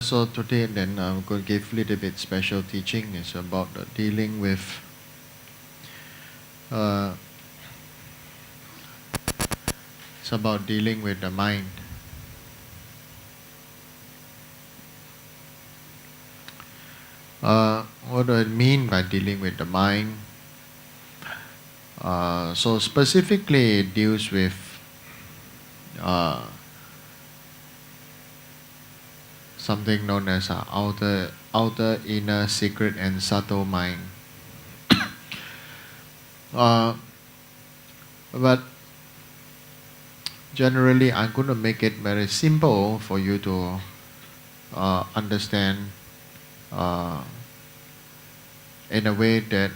So today then I'm going to give a little bit special teaching. It's about dealing with uh, it's about dealing with the mind. What do I mean by dealing with the mind? So specifically it deals with uh, something known as outer, inner, secret, and subtle mind. But generally, I'm going to make it very simple for you to understand uh, in a way that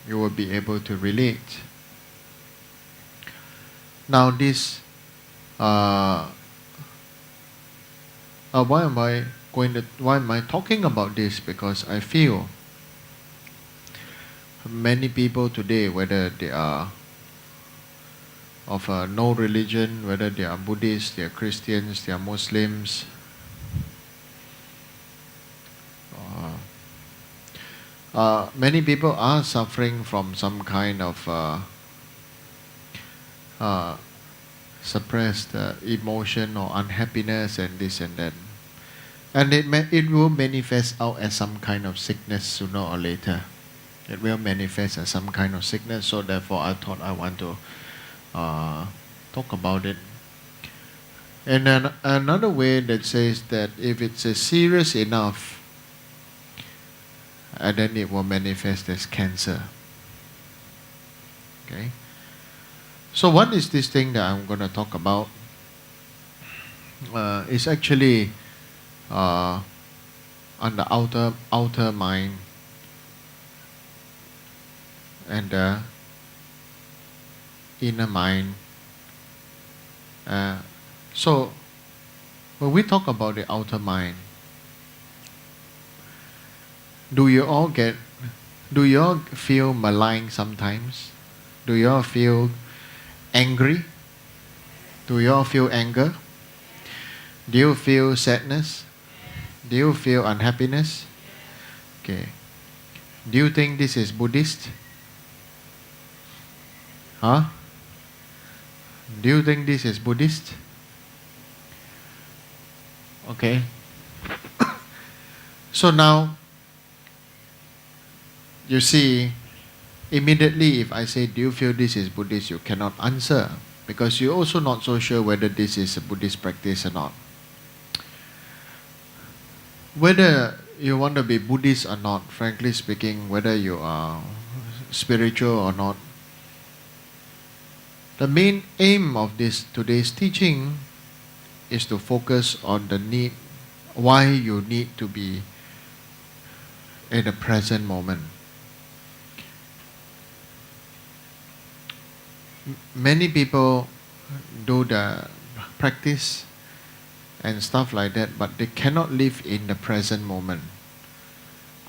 you will be able to relate. Now, this why am I talking about this? Because I feel many people today, whether they are of no religion, whether they are Buddhists, they are Christians, they are Muslims, many people are suffering from some kind of suppressed emotion or unhappiness and this and that. And it will manifest out as some kind of sickness sooner or later. It will manifest as some kind of sickness, so therefore I thought I want to talk about it. And then another way that says that if it's serious enough, and then it will manifest as cancer. Okay. So what is this thing that I'm going to talk about? It's actually on the outer mind and the inner mind. So when we talk about the outer mind, do you all feel maligned sometimes? Do you all feel angry? Do you all feel anger? Do you feel sadness? Do you feel unhappiness? Okay. Do you think this is Buddhist? Huh? Do you think this is Buddhist? Okay. So now, you see, immediately if I say, do you feel this is Buddhist, you cannot answer, because you're also not so sure whether this is a Buddhist practice or not. Whether you want to be Buddhist or not, frankly speaking, whether you are spiritual or not, the main aim of today's teaching is to focus on the need, why you need to be in the present moment. Many people do the practice and stuff like that, but they cannot live in the present moment.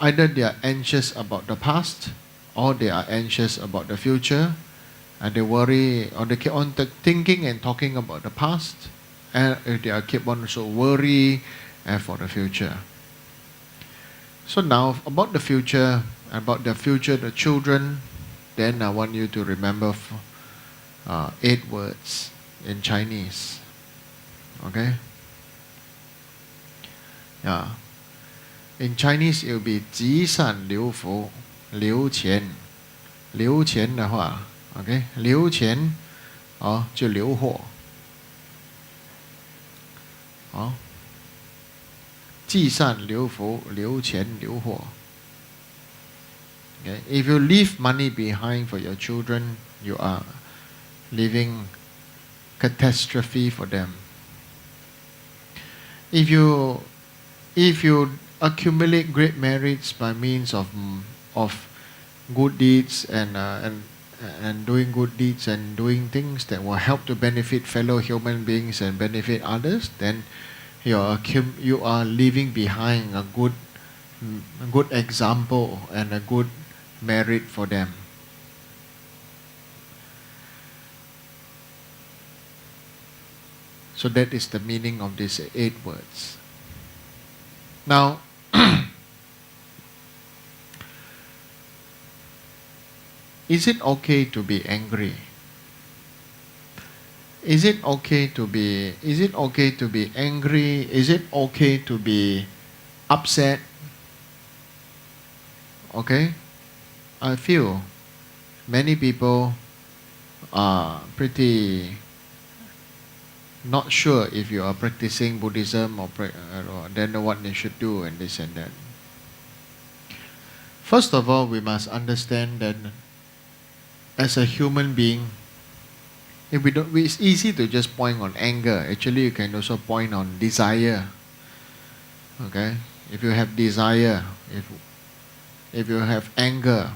Either they are anxious about the past, or they are anxious about the future, and they worry, or they keep on thinking and talking about the past, and they are keep on so worry for the future. So now about the future, the children, then I want you to remember 8 words in Chinese. Okay? Yeah. In Chinese it will be 积善留福留钱。留钱的话 OK 留钱就留货积善留福留钱留货 Okay, if you leave money behind for your children, you are leaving catastrophe for them. If you accumulate great merits by means of good deeds and doing good deeds and doing things that will help to benefit fellow human beings and benefit others, then you are leaving behind a good example and a good merit for them. So that is the meaning of these 8 words. Now, is it okay to be angry? Is it okay to be angry? Is it okay to be upset? Okay? I feel many people are pretty not sure if you are practicing Buddhism or then what they should do and this and that. First of all, we must understand that as a human being, if we don't, it's easy to just point on anger. Actually, you can also point on desire. Okay, if you have desire, if you have anger,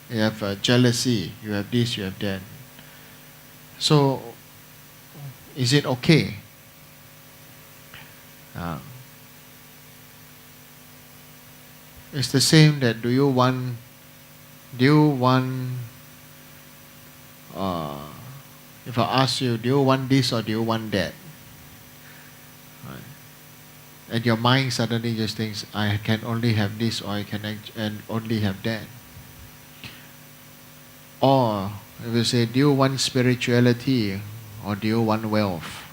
you have jealousy, you have this, you have that. So, is it okay? It's the same that do you want if I ask you, do you want this or do you want that? Right. And your mind suddenly just thinks, I can only have this or I can only have that. Or if you say, do you want spirituality or do you want wealth?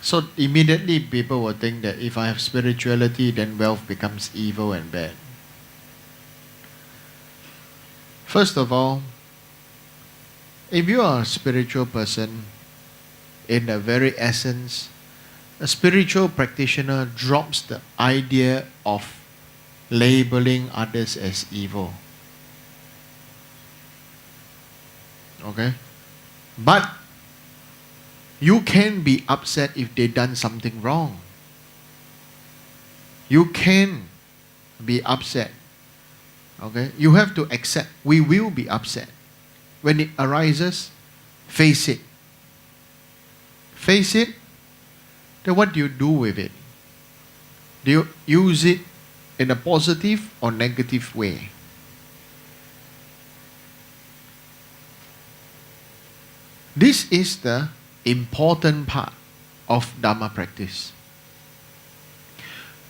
So immediately people will think that if I have spirituality, then wealth becomes evil and bad. First of all, if you are a spiritual person, in the very essence, a spiritual practitioner drops the idea of labeling others as evil. Okay? But you can be upset if they done something wrong. You can be upset. Okay? You have to accept. We will be upset. When it arises, face it. Face it. Then what do you do with it? Do you use it in a positive or negative way? This is the important part of Dharma practice.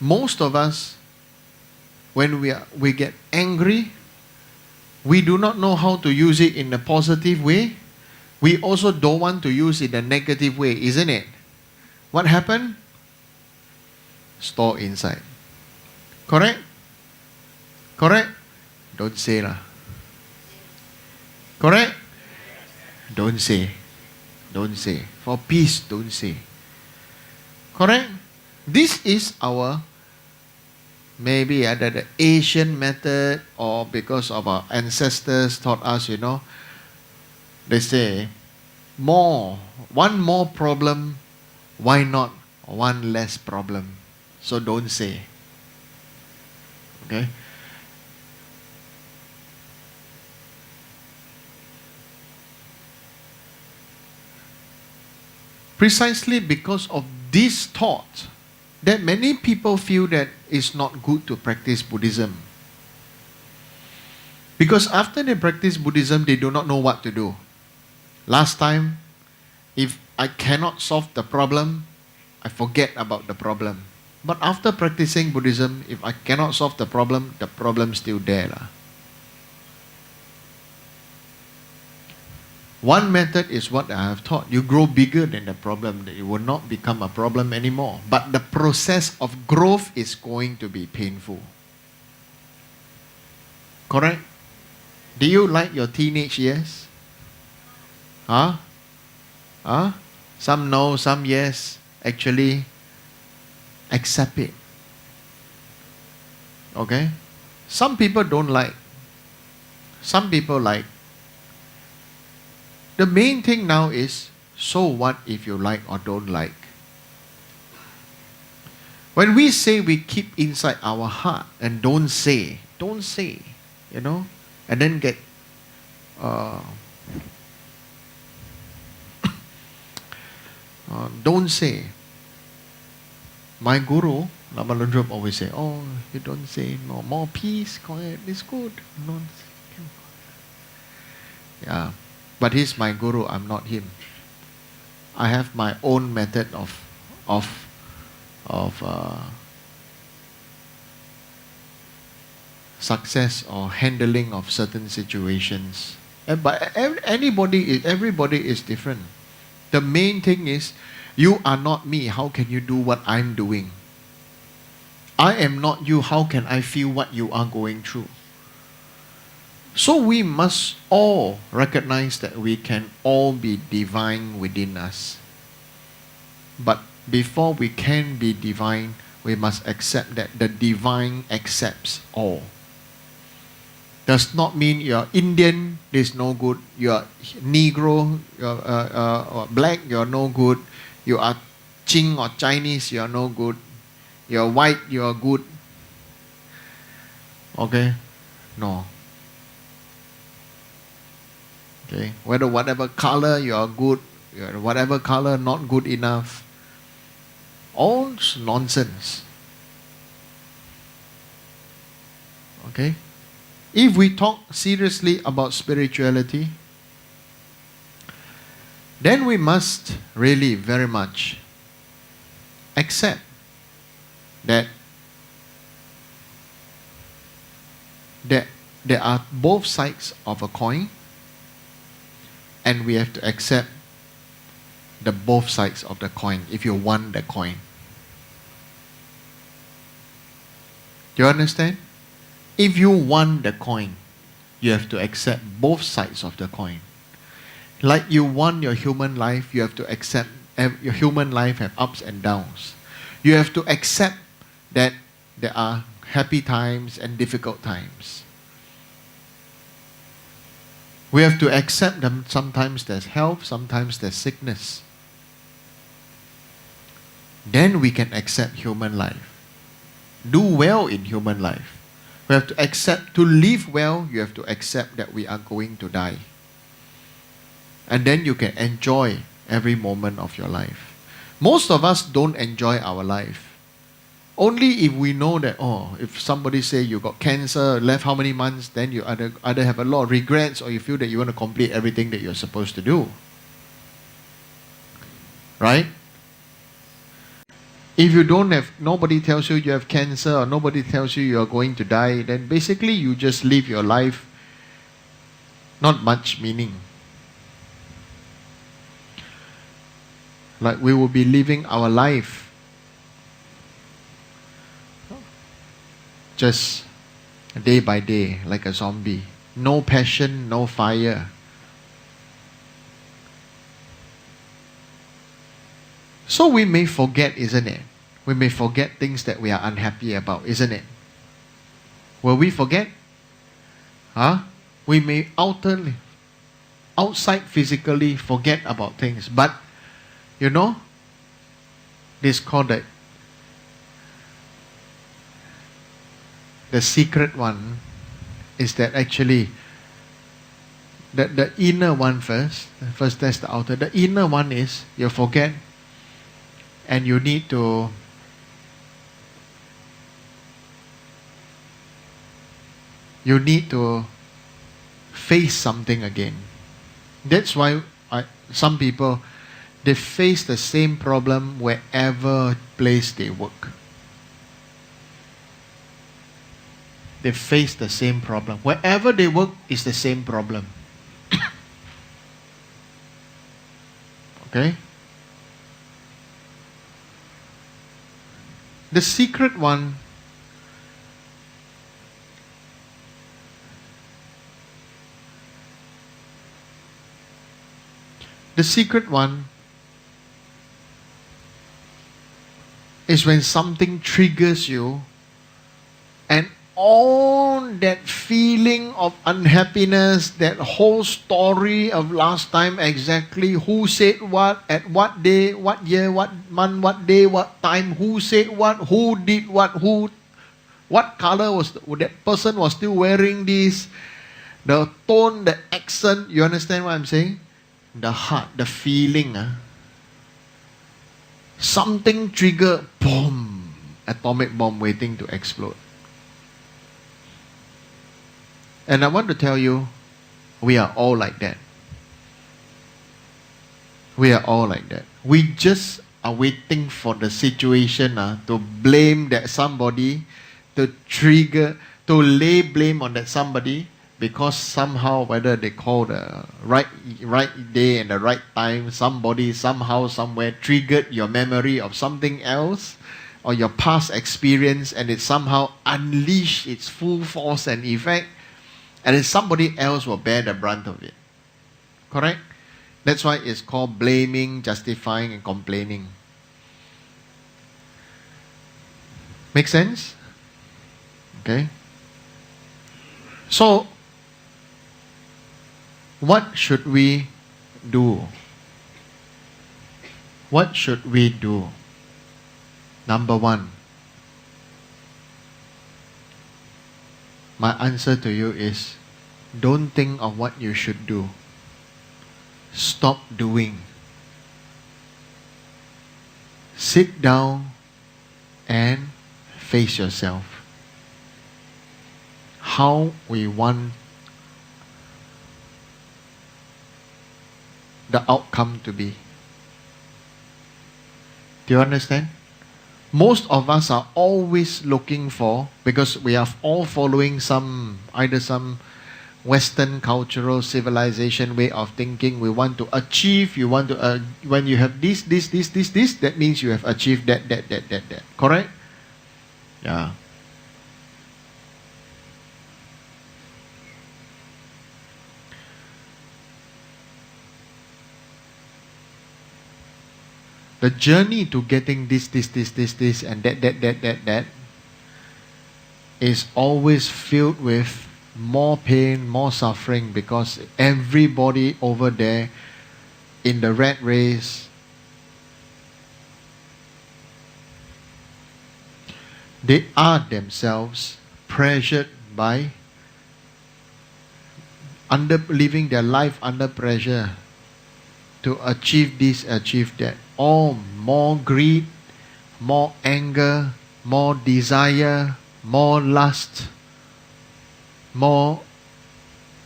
Most of us, when we get angry, we do not know how to use it in a positive way. We also don't want to use it in a negative way, isn't it? What happened? Store inside. Correct? Correct? Don't say lah. Correct? Don't say. Don't say. For peace, don't say. Correct? This is our, maybe either the Asian method or because of our ancestors taught us, they say, one more problem, why not one less problem? So don't say. Okay? Precisely because of this thought, that many people feel that it's not good to practice Buddhism. Because after they practice Buddhism, they do not know what to do. Last time, if I cannot solve the problem, I forget about the problem. But after practicing Buddhism, if I cannot solve the problem's still there. One method is what I have taught. You grow bigger than the problem, that it will not become a problem anymore. But the process of growth is going to be painful. Correct? Do you like your teenage years? Huh? Some no, some yes. Actually, accept it. Okay? Some people don't like. Some people like. The main thing now is, so what if you like or don't like? When we say we keep inside our heart and don't say, and then get don't say. My guru, Lama Lodrop, always say, oh, you don't say, more peace, quiet, it's good. Yeah. But he's my guru, I'm not him. I have my own method of of success or handling of certain situations. But everybody is different. The main thing is, you are not me. How can you do what I'm doing? I am not you. How can I feel what you are going through? So we must all recognize that we can all be divine within us. But before we can be divine, we must accept that the divine accepts all. Does not mean you're Indian, there's no good. You're Negro, you're black, you're no good. You are Qing or Chinese, you're no good. You're white, you're good. Okay? No. Okay? Whatever color you are good, whatever color not good enough. All nonsense. Okay? If we talk seriously about spirituality, then we must really very much accept that there are both sides of a coin, and we have to accept the both sides of the coin if you want the coin. Do you understand? If you want the coin, you have to accept both sides of the coin. Like you want your human life, you have to accept your human life have ups and downs. You have to accept that there are happy times and difficult times. We have to accept them. Sometimes there's health, sometimes there's sickness. Then we can accept human life. Do well in human life. We have to accept, to live well, you have to accept that we are going to die. And then you can enjoy every moment of your life. Most of us don't enjoy our life. Only if we know that, if somebody say you got cancer, left how many months, then you either have a lot of regrets or you feel that you want to complete everything that you're supposed to do. Right? If you don't have, nobody tells you you have cancer or nobody tells you you are going to die, then basically you just live your life, not much meaning. Like we will be living our life just day by day, like a zombie. No passion, no fire. So we may forget, isn't it? We may forget things that we are unhappy about, isn't it? Will we forget? We may outside physically forget about things, but you know, this is called the secret one, is that actually the inner one first that's the outer. The inner one is you forget, and you need to face something again. That's why some people, they face the same problem wherever place they work. They face the same problem. Wherever they work is the same problem. Okay? The secret one is when something triggers you and all that feeling of unhappiness, that whole story of last time exactly, who said what, at what day, what year, what month, what day, what time, who said what, who did what, what color was that person was still wearing this, the tone, the accent, you understand what I'm saying? The heart, the feeling. Something trigger, boom, atomic bomb waiting to explode. And I want to tell you, we are all like that. We are all like that. We just are waiting for the situation to blame that somebody, to trigger, to lay blame on that somebody, because somehow, whether they call the right day and the right time, somebody somehow somewhere triggered your memory of something else or your past experience, and it somehow unleashed its full force and effect, and then somebody else will bear the brunt of it. Correct? That's why it's called blaming, justifying, and complaining. Make sense? Okay? So, what should we do? What should we do? Number one, my answer to you is, don't think of what you should do. Stop doing. Sit down and face yourself. How we want the outcome to be. Do you understand? Most of us are always looking for, because we are all following either some Western cultural civilization way of thinking. We want to achieve, when you have this, that means you have achieved that. Correct? Yeah. The journey to getting this, and that is always filled with more pain, more suffering, because everybody over there in the rat race, they are themselves pressured by living their life under pressure to achieve this, achieve that. More greed, more anger, more desire, more lust, more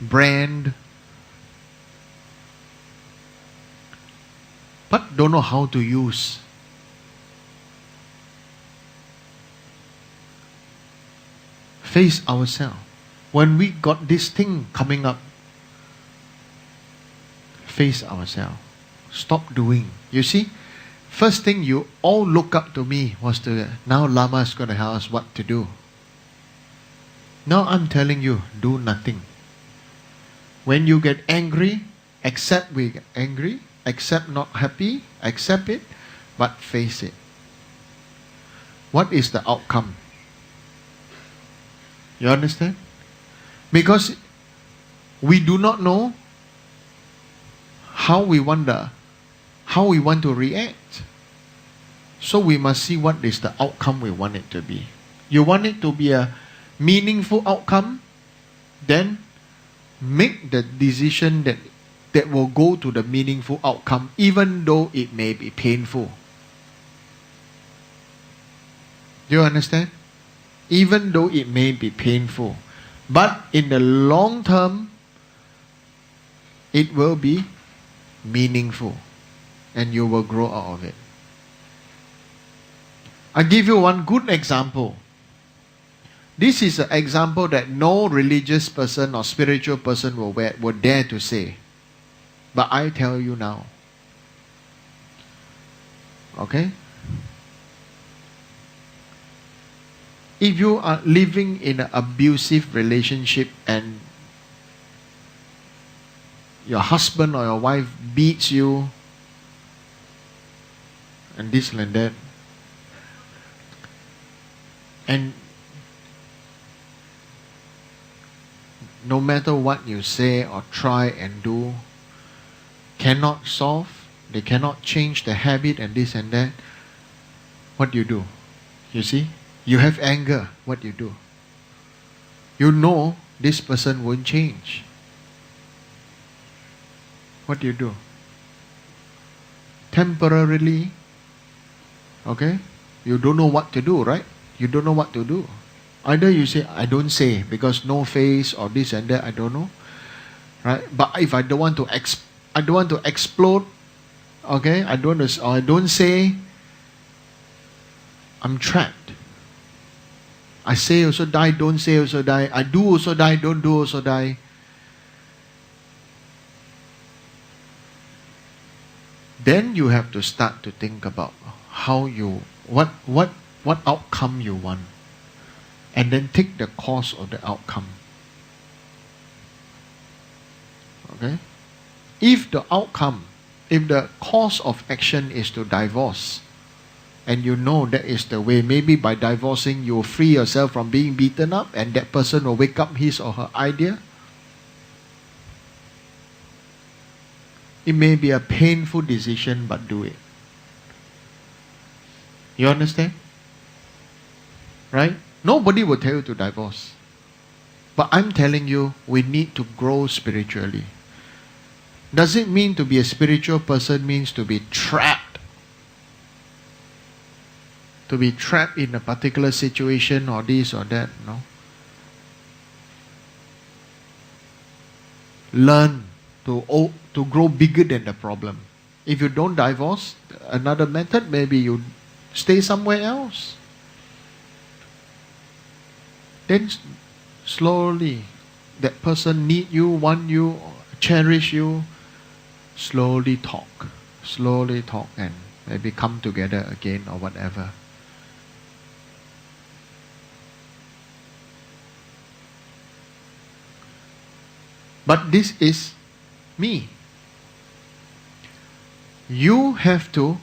brand, but don't know how to use. Face ourselves. When we got this thing coming up, face ourselves. Stop doing. You see, first thing you all look up to me was now Lama is going to tell us what to do. Now I'm telling you, do nothing. When you get angry, accept we get angry, accept not happy, accept it, but face it. What is the outcome? You understand? Because we do not know how we want to react. So we must see what is the outcome we want it to be. You want it to be a meaningful outcome, then make the decision that will go to the meaningful outcome, even though it may be painful. Do you understand? Even though it may be painful, but in the long term, it will be meaningful, and you will grow out of it. I'll give you one good example. This is an example that no religious person or spiritual person will dare to say. But I tell you now. Okay? If you are living in an abusive relationship and your husband or your wife beats you and this and that, and no matter what you say or try and do, cannot solve, they cannot change the habit and this and that, what do you do? You see? You have anger, what do you do? You know this person won't change. What do you do? Temporarily, okay? You don't know what to do, right? You don't know what to do. Either you say, I don't say, because no face or this and that, I don't know. Right? But if I don't want to explode, Okay? I don't say I'm trapped. I say also die, don't say also die. I do also die, don't do also die. Then you have to start to think about what outcome you want. And then take the course of the outcome. Okay? If the course of action is to divorce, and you know that is the way, maybe by divorcing you will free yourself from being beaten up, and that person will wake up his or her idea. It may be a painful decision, but do it. You understand? Right? Nobody will tell you to divorce. But I'm telling you, we need to grow spiritually. Does it mean to be a spiritual person means to be trapped? To be trapped in a particular situation or this or that? No. Learn to grow bigger than the problem. If you don't divorce, another method, maybe you stay somewhere else. Then slowly, that person need you, want you, cherish you. Slowly talk, and maybe come together again or whatever. But this is me. You have to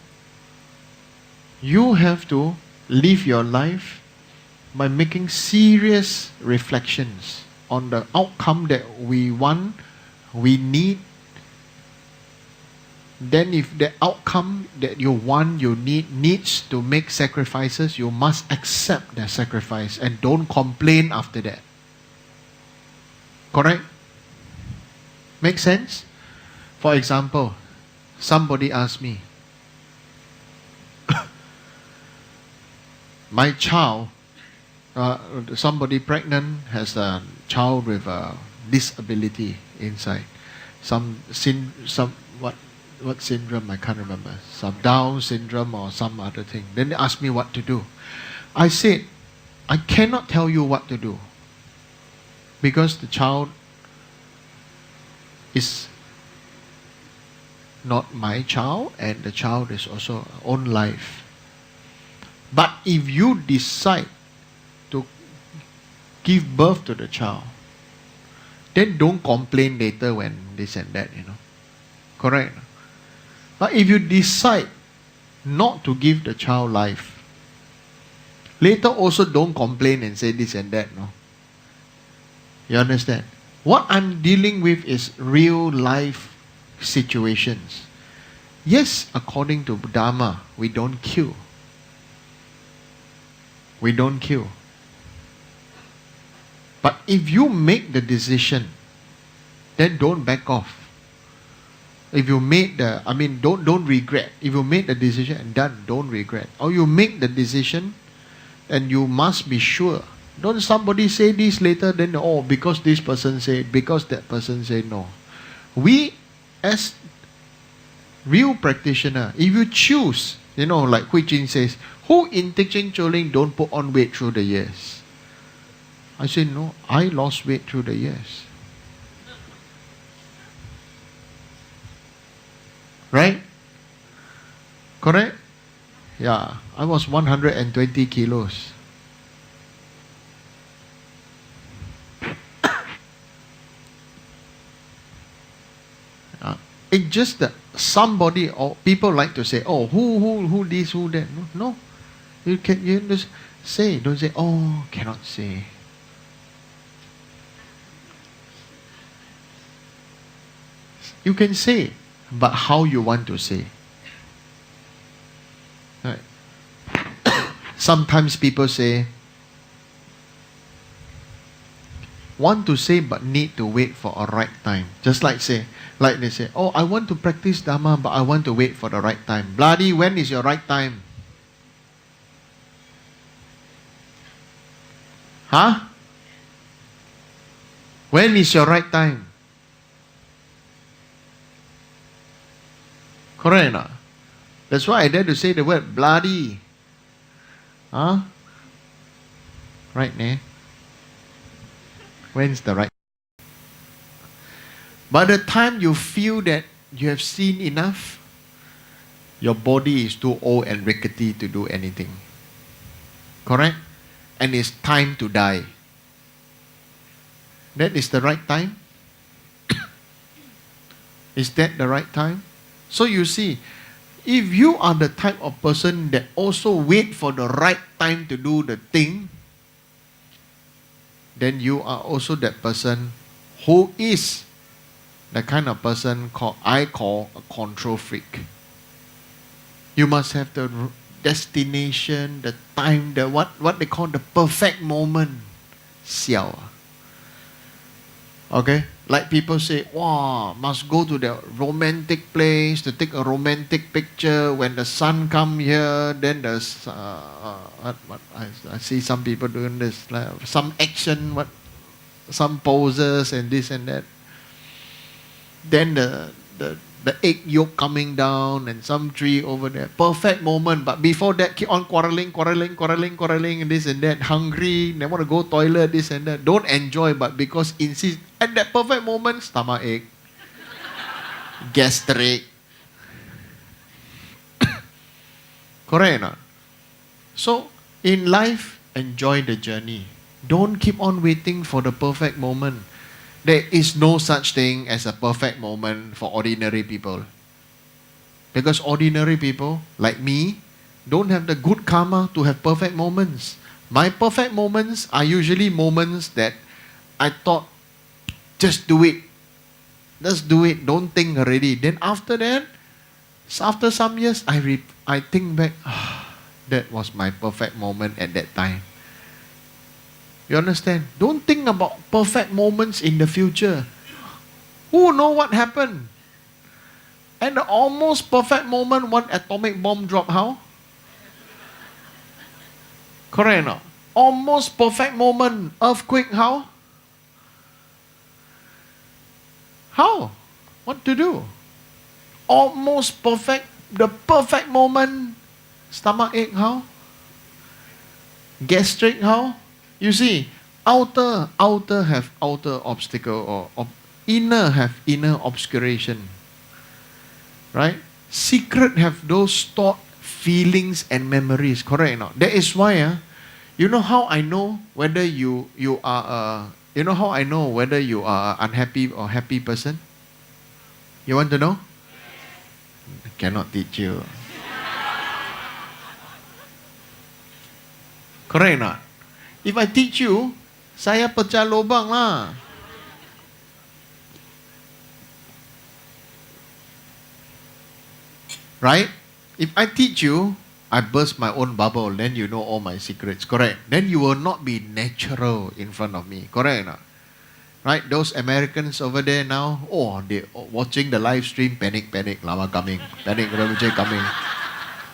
live your life by making serious reflections on the outcome that we want, we need. Then if the outcome that you want, you needs to make sacrifices, you must accept the sacrifice and don't complain after that. Correct? Make sense? For example, somebody asked me, my child, somebody pregnant has a child with a disability inside. What syndrome, I can't remember. Some Down syndrome or some other thing. Then they asked me what to do. I said, I cannot tell you what to do. Because the child is not my child, and the child is also own life. But if you decide to give birth to the child, then don't complain later when this and that, Correct? But if you decide not to give the child life, later also don't complain and say this and that, no? You understand? What I'm dealing with is real life situations. Yes, according to Dharma, we don't kill. We don't kill. But if you make the decision, then don't back off. If you made don't regret. If you made the decision and done, don't regret. Or you make the decision and you must be sure. Don't somebody say this later, then because this person said, because that person said no. We as real practitioner, if you choose, like Hui Jin says, who in Thekchen Choling don't put on weight through the years? I say no, I lost weight through the years. Right? Correct? Yeah. I was 120 kilos. It's just that somebody or people like to say, who this, who that. No. You just say, don't say, cannot say. You can say, but how you want to say. Right. Sometimes people say, want to say but need to wait for a right time. Just like they say, I want to practice Dharma but I want to wait for the right time. Bloody, when is your right time? Huh? When is your right time? Correct or not? That's why I dare to say the word bloody. Huh? Right, ne? When's the right? By the time you feel that you have seen enough, your body is too old and rickety to do anything. Correct? And it's time to die. That is the right time? Is that the right time? So you see, if you are the type of person that also wait for the right time to do the thing, then you are also that person who is the kind of person I call a control freak. You must have the destination, the time, the what they call the perfect moment. Xiao. Okay? Like people say, wow, must go to the romantic place to take a romantic picture. When the sun come here, then there's I see some people doing this, like some action, some poses and this and that. Then the egg yolk coming down and some tree over there. Perfect moment. But before that, keep on quarreling, and this and that. Hungry, they want to go toilet, this and that. Don't enjoy, but because insist. At that perfect moment, stomach ache, gastric. Correct or not? So, in life, enjoy the journey. Don't keep on waiting for the perfect moment. There is no such thing as a perfect moment for ordinary people. Because ordinary people, like me, don't have the good karma to have perfect moments. My perfect moments are usually moments that I thought, just do it. Just do it. Don't think already. Then after that, after some years, I think back, that was my perfect moment at that time. You understand? Don't think about perfect moments in the future. Who know what happened? And the almost perfect moment, one atomic bomb drop, how? Correct or not? Almost perfect moment, earthquake, how? How? What to do? Almost perfect, the perfect moment, stomach ache, how? Gastric, how? You see, outer have outer obstacle or inner have inner obscuration. Right? Secret have those stored feelings and memories. Correct or not? That is why, you know how I know whether you are you know how I know whether you are an unhappy or happy person? You want to know? I cannot teach you. Correct or not? If I teach you, saya pecah lubang lah. Right? If I teach you, I burst my own bubble, then you know all my secrets. Correct? Then you will not be natural in front of me. Correct or not? Right? Those Americans over there now, they watching the live stream, panic, lama coming. Panic, coming.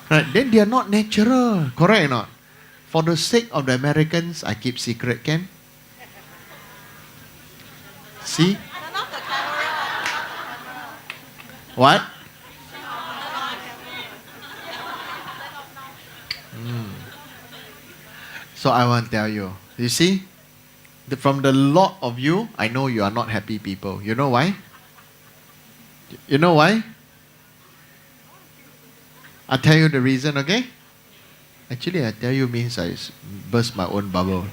Right? Then they are not natural. Correct or not? For the sake of the Americans, I keep secret, can? See? What? So I want to tell you. You see? From the lot of you, I know you are not happy people. You know why? You know why? I'll tell you the reason, okay? Actually, I tell you means I burst my own bubble.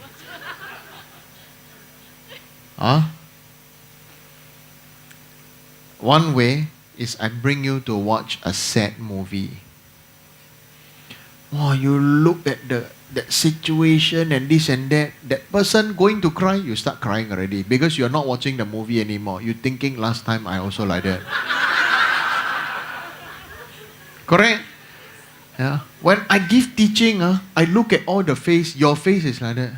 One way is I bring you to watch a sad movie. Oh, you look at that situation and this and that. That person going to cry, you start crying already because you're not watching the movie anymore. You're thinking last time I also like that. Correct? Yeah. When I give teaching, I look at all the face. Your face is like that.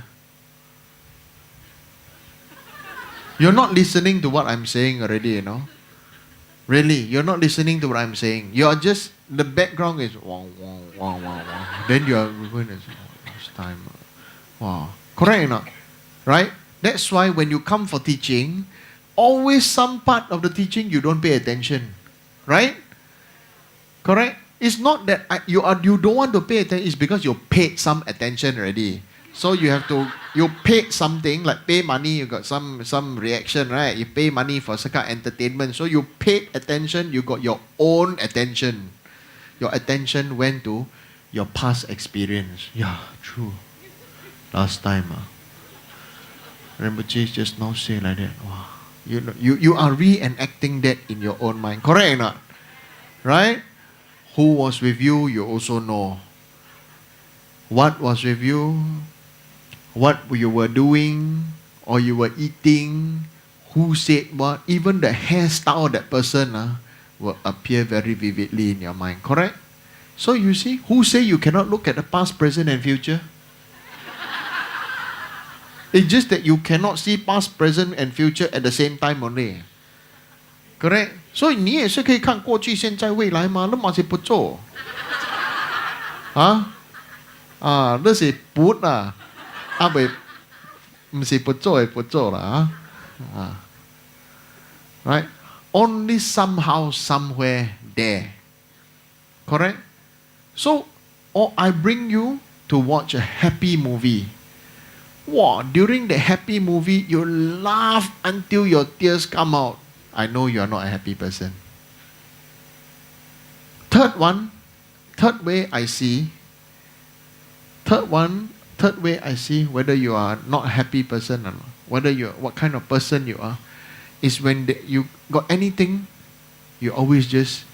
You're not listening to what I'm saying already, you know. Really, you're not listening to what I'm saying. You're just, the background is wow, wow, wow, wow, wow. Then you're going to say, last time. Wow. Correct or not? Right? That's why when you come for teaching, always some part of the teaching you don't pay attention. Right? Correct? It's not that you don't want to pay attention, it's because you paid some attention already. So you paid something, like pay money, you got some reaction, right? You pay money for some kind of entertainment. So you paid attention, you got your own attention. Your attention went to your past experience. Yeah, true. Last time, Rinpoche just now say like that. Wow. You are reenacting that in your own mind. Correct or not? Right? Who was with you, you also know. What was with you, what you were doing, or you were eating, who said what, even the hairstyle of that person will appear very vividly in your mind. Correct? So you see, who say you cannot look at the past, present and future? It's just that you cannot see past, present and future at the same time only. Correct? 所以你也是可以看过去、现在、未来嘛，那嘛是不做。那是不啦，不是不做也不做啦Right? Only somehow, somewhere, there. Correct? So, I bring you to watch a happy movie. Wow, during the happy movie, you laugh until your tears come out. I know you are not a happy person. Third way I see whether you are not a happy person or not, what kind of person you are, is when you got anything, you always just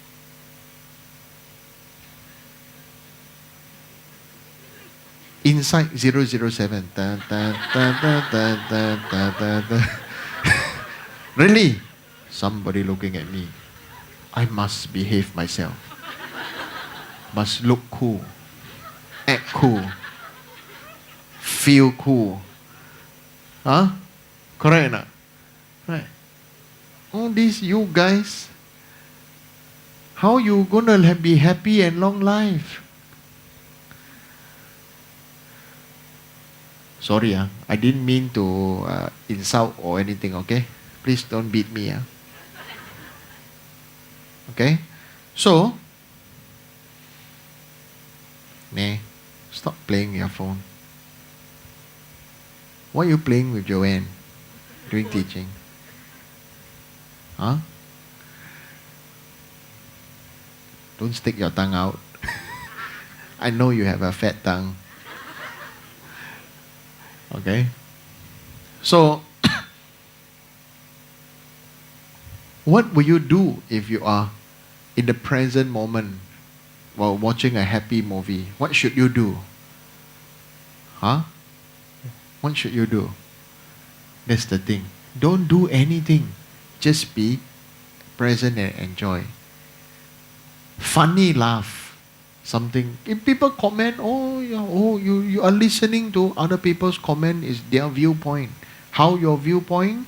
inside 007. Really? Somebody looking at me. I must behave myself. Must look cool. Act cool. Feel cool. Correct or not? Right. All these you guys, how you gonna be happy and long life? Sorry, I didn't mean to insult or anything, okay? Please don't beat me. Okay? So, stop playing your phone. Why are you playing with Joanne during teaching? Don't stick your tongue out. I know you have a fat tongue. Okay? So, what will you do if you are in the present moment while watching a happy movie? What should you do? What should you do? That's the thing. Don't do anything. Just be present and enjoy. Funny laugh. Something. If people comment, you are listening to other people's comment, is their viewpoint. How your viewpoint,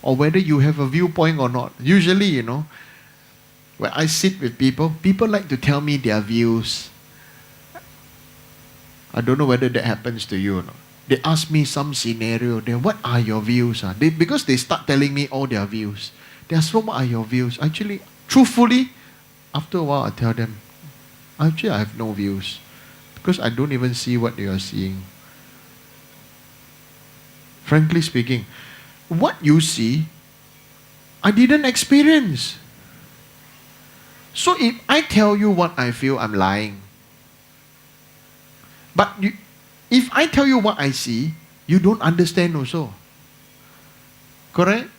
or whether you have a viewpoint or not. Usually, when I sit with people like to tell me their views. I don't know whether that happens to you or not. They ask me some scenario, then what are your views? Because they start telling me all their views. They ask, what are your views? Actually, truthfully, after a while I tell them, actually I have no views. Because I don't even see what they are seeing. Frankly speaking, what you see, I didn't experience. So if I tell you what I feel, I'm lying. But if I tell you what I see, you don't understand also. Correct?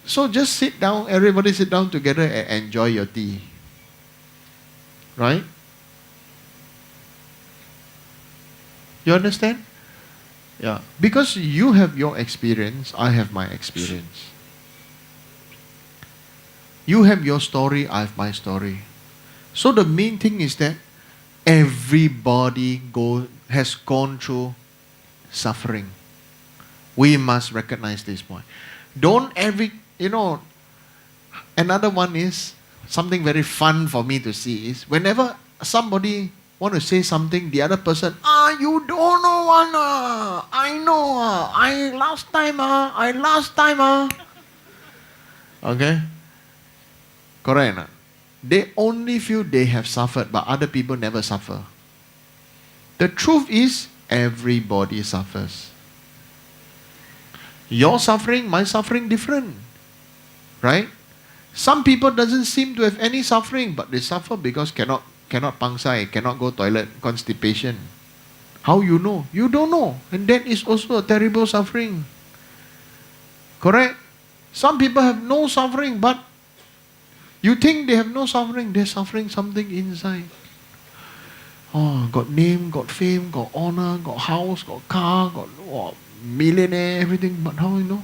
So just sit down, everybody sit down together and enjoy your tea. Right? You understand? Yeah. Because you have your experience, I have my experience. You have your story, I have my story. So the main thing is that everybody has gone through suffering. We must recognize this point. Another one is, something very fun for me to see is, whenever somebody want to say something, the other person, you don't know one, I know, I last time. Okay? Correct. They only feel they have suffered, but other people never suffer. The truth is, everybody suffers. Your suffering, my suffering different. Right? Some people doesn't seem to have any suffering, but they suffer because cannot pangsai, cannot go toilet, constipation. How you know? You don't know. And that is also a terrible suffering. Correct? Some people have no suffering, but you think they have no suffering, they're suffering something inside. Oh, got name, got fame, got honor, got house, got car, got millionaire, everything. But how you know?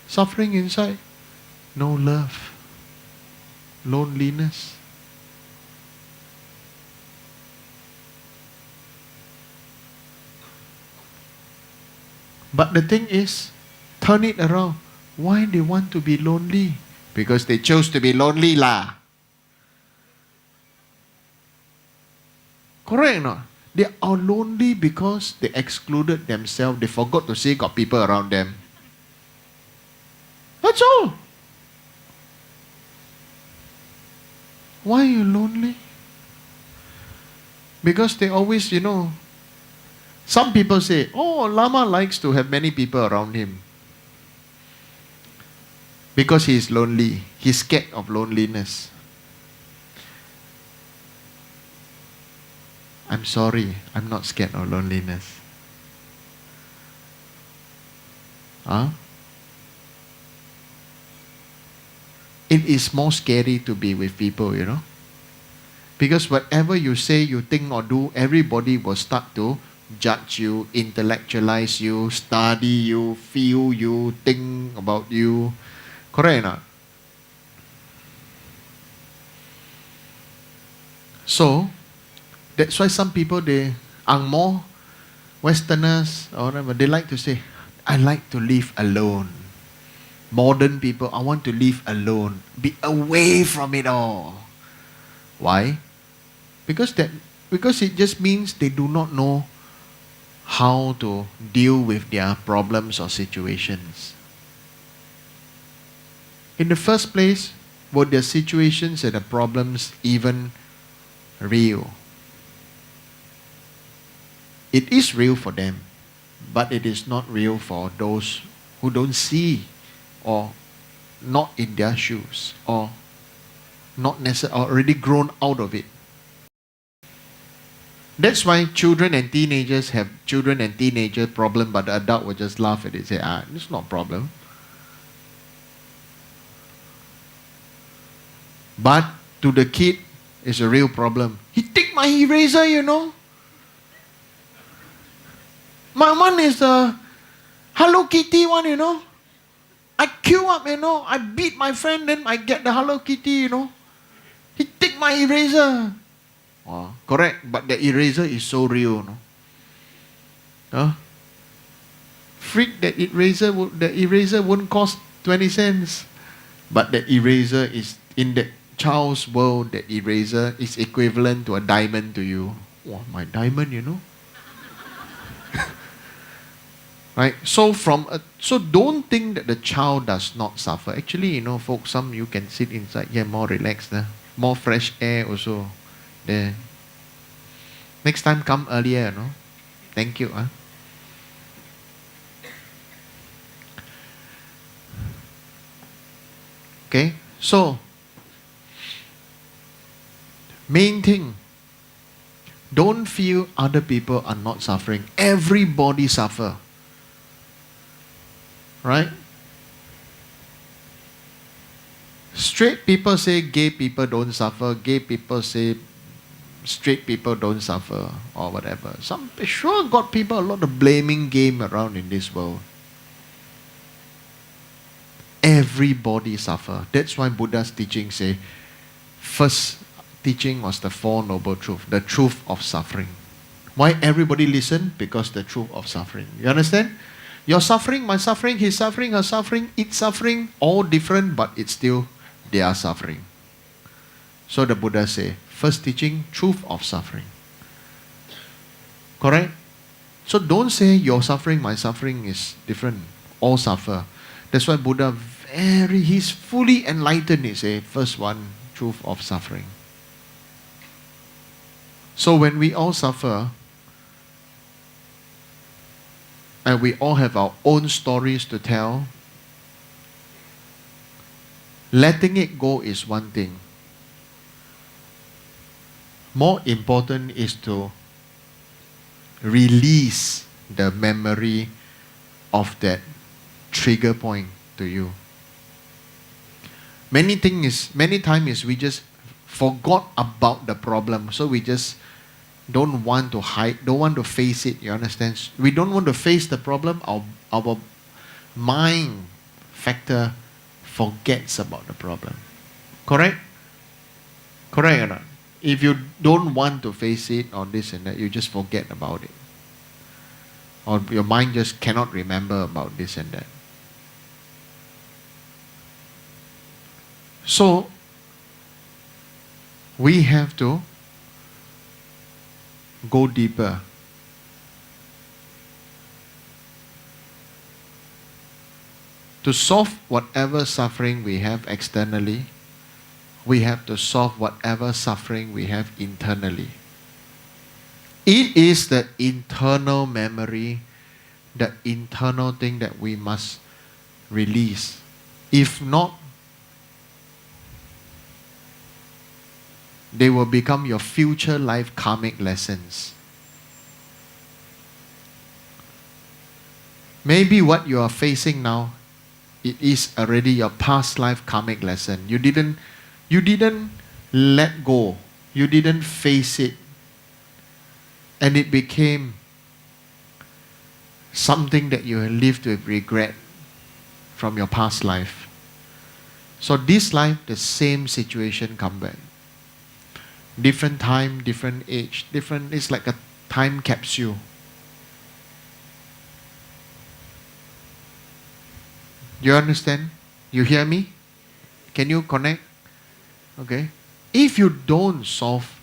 Suffering inside. No love. Loneliness. But the thing is, turn it around. Why they want to be lonely? Because they chose to be lonely lah. Correct or not? They are lonely because they excluded themselves. They forgot to say got people around them. That's all. Why are you lonely? Because they always, some people say, oh, Lama likes to have many people around him. Because he is lonely. He's scared of loneliness. I'm sorry, I'm not scared of loneliness. Huh? It is more scary to be with people, Because whatever you say, you think or do, everybody will start to judge you, intellectualize you, study you, feel you, think about you. Correct or not? So, that's why some people, they Angmo, Westerners, or whatever, they like to say, I like to live alone. Modern people, I want to live alone. Be away from it all. Why? Because it just means they do not know how to deal with their problems or situations. In the first place, were their situations and the problems even real? It is real for them, but it is not real for those who don't see or not in their shoes or not necessarily already grown out of it. That's why children and teenagers have children and teenager problem, but the adult will just laugh at it and say, it's not a problem. But to the kid, it's a real problem. He take my eraser, My one is the Hello Kitty one, I queue up, I beat my friend, then I get the Hello Kitty, He take my eraser. Oh, correct, but the eraser is so real, Freak, the eraser won't cost 20 cents. But the eraser is, in the child's world, the eraser is equivalent to a diamond to you. Wow, my diamond, Right? So don't think that the child does not suffer. Actually, folks, some you can sit inside here more relaxed, more fresh air also. There. Next time come earlier, Thank you. Okay, so main thing, don't feel other people are not suffering. Everybody suffer. Right? Straight people say gay people don't suffer. Gay people say straight people don't suffer, or whatever. Some sure got people a lot of blaming game around in this world. Everybody suffer. That's why Buddha's teaching say, first teaching was the Four Noble Truths, the truth of suffering. Why everybody listen? Because the truth of suffering. You understand? Your suffering, my suffering, his suffering, her suffering, its suffering, all different, but it's still their suffering. So the Buddha say, first teaching, truth of suffering. Correct? So don't say your suffering, my suffering is different. All suffer. That's why Buddha he's fully enlightened. He say, first one, truth of suffering. So when we all suffer, and we all have our own stories to tell, letting it go is one thing. More important is to release the memory of that trigger point to you. Many times we just forgot about the problem, so we just don't want to hide, don't want to face it, you understand? We don't want to face the problem, our mind factor forgets about the problem. Correct? Correct or not? If you don't want to face it or this and that, you just forget about it. Or your mind just cannot remember about this and that. So, we have to go deeper. To solve whatever suffering we have externally, we have to solve whatever suffering we have internally. It is the internal memory, the internal thing that we must release. If not, they will become your future life karmic lessons. Maybe what you are facing now, it is already your past life karmic lesson. You didn't let go. You didn't face it. And it became something that you lived with regret from your past life. So this life, the same situation come back. Different time, different age, different, it's like a time capsule. You understand? You hear me? Can you connect? Okay. If you don't solve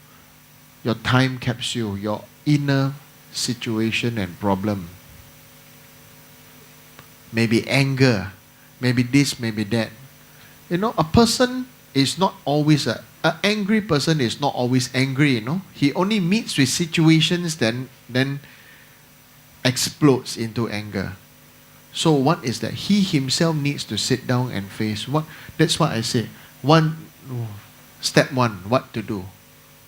your time capsule, your inner situation and problem, maybe anger, maybe this, maybe that. You know, a person is not always an angry person is not always angry, you know. He only meets with situations then explodes into anger. So what is that? He himself needs to sit down and face what. That's what I say. Step one, what to do?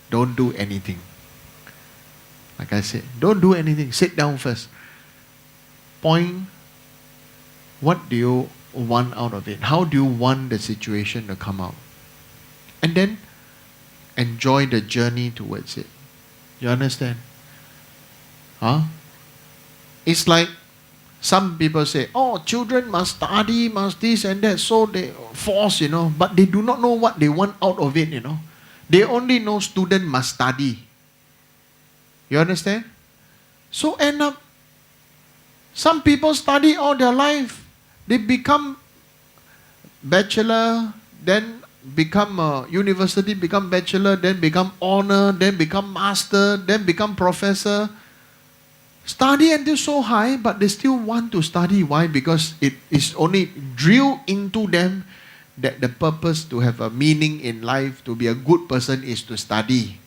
Don't do anything. Like I said, don't do anything. Sit down first. Point. What do you want out of it? How do you want the situation to come out? And then enjoy the journey towards it. You understand? Huh? It's like some people say, oh, children must study, must this and that, so they force, you know, but they do not know what they want out of it, you know. They only know student must study. You understand? So end up, some people study all their life. They become bachelor, then become a university, become bachelor, then become honor, then become master, then become professor. Study until so high, but they still want to study. Why? Because it is only drilled into them that the purpose to have a meaning in life, to be a good person, is to study.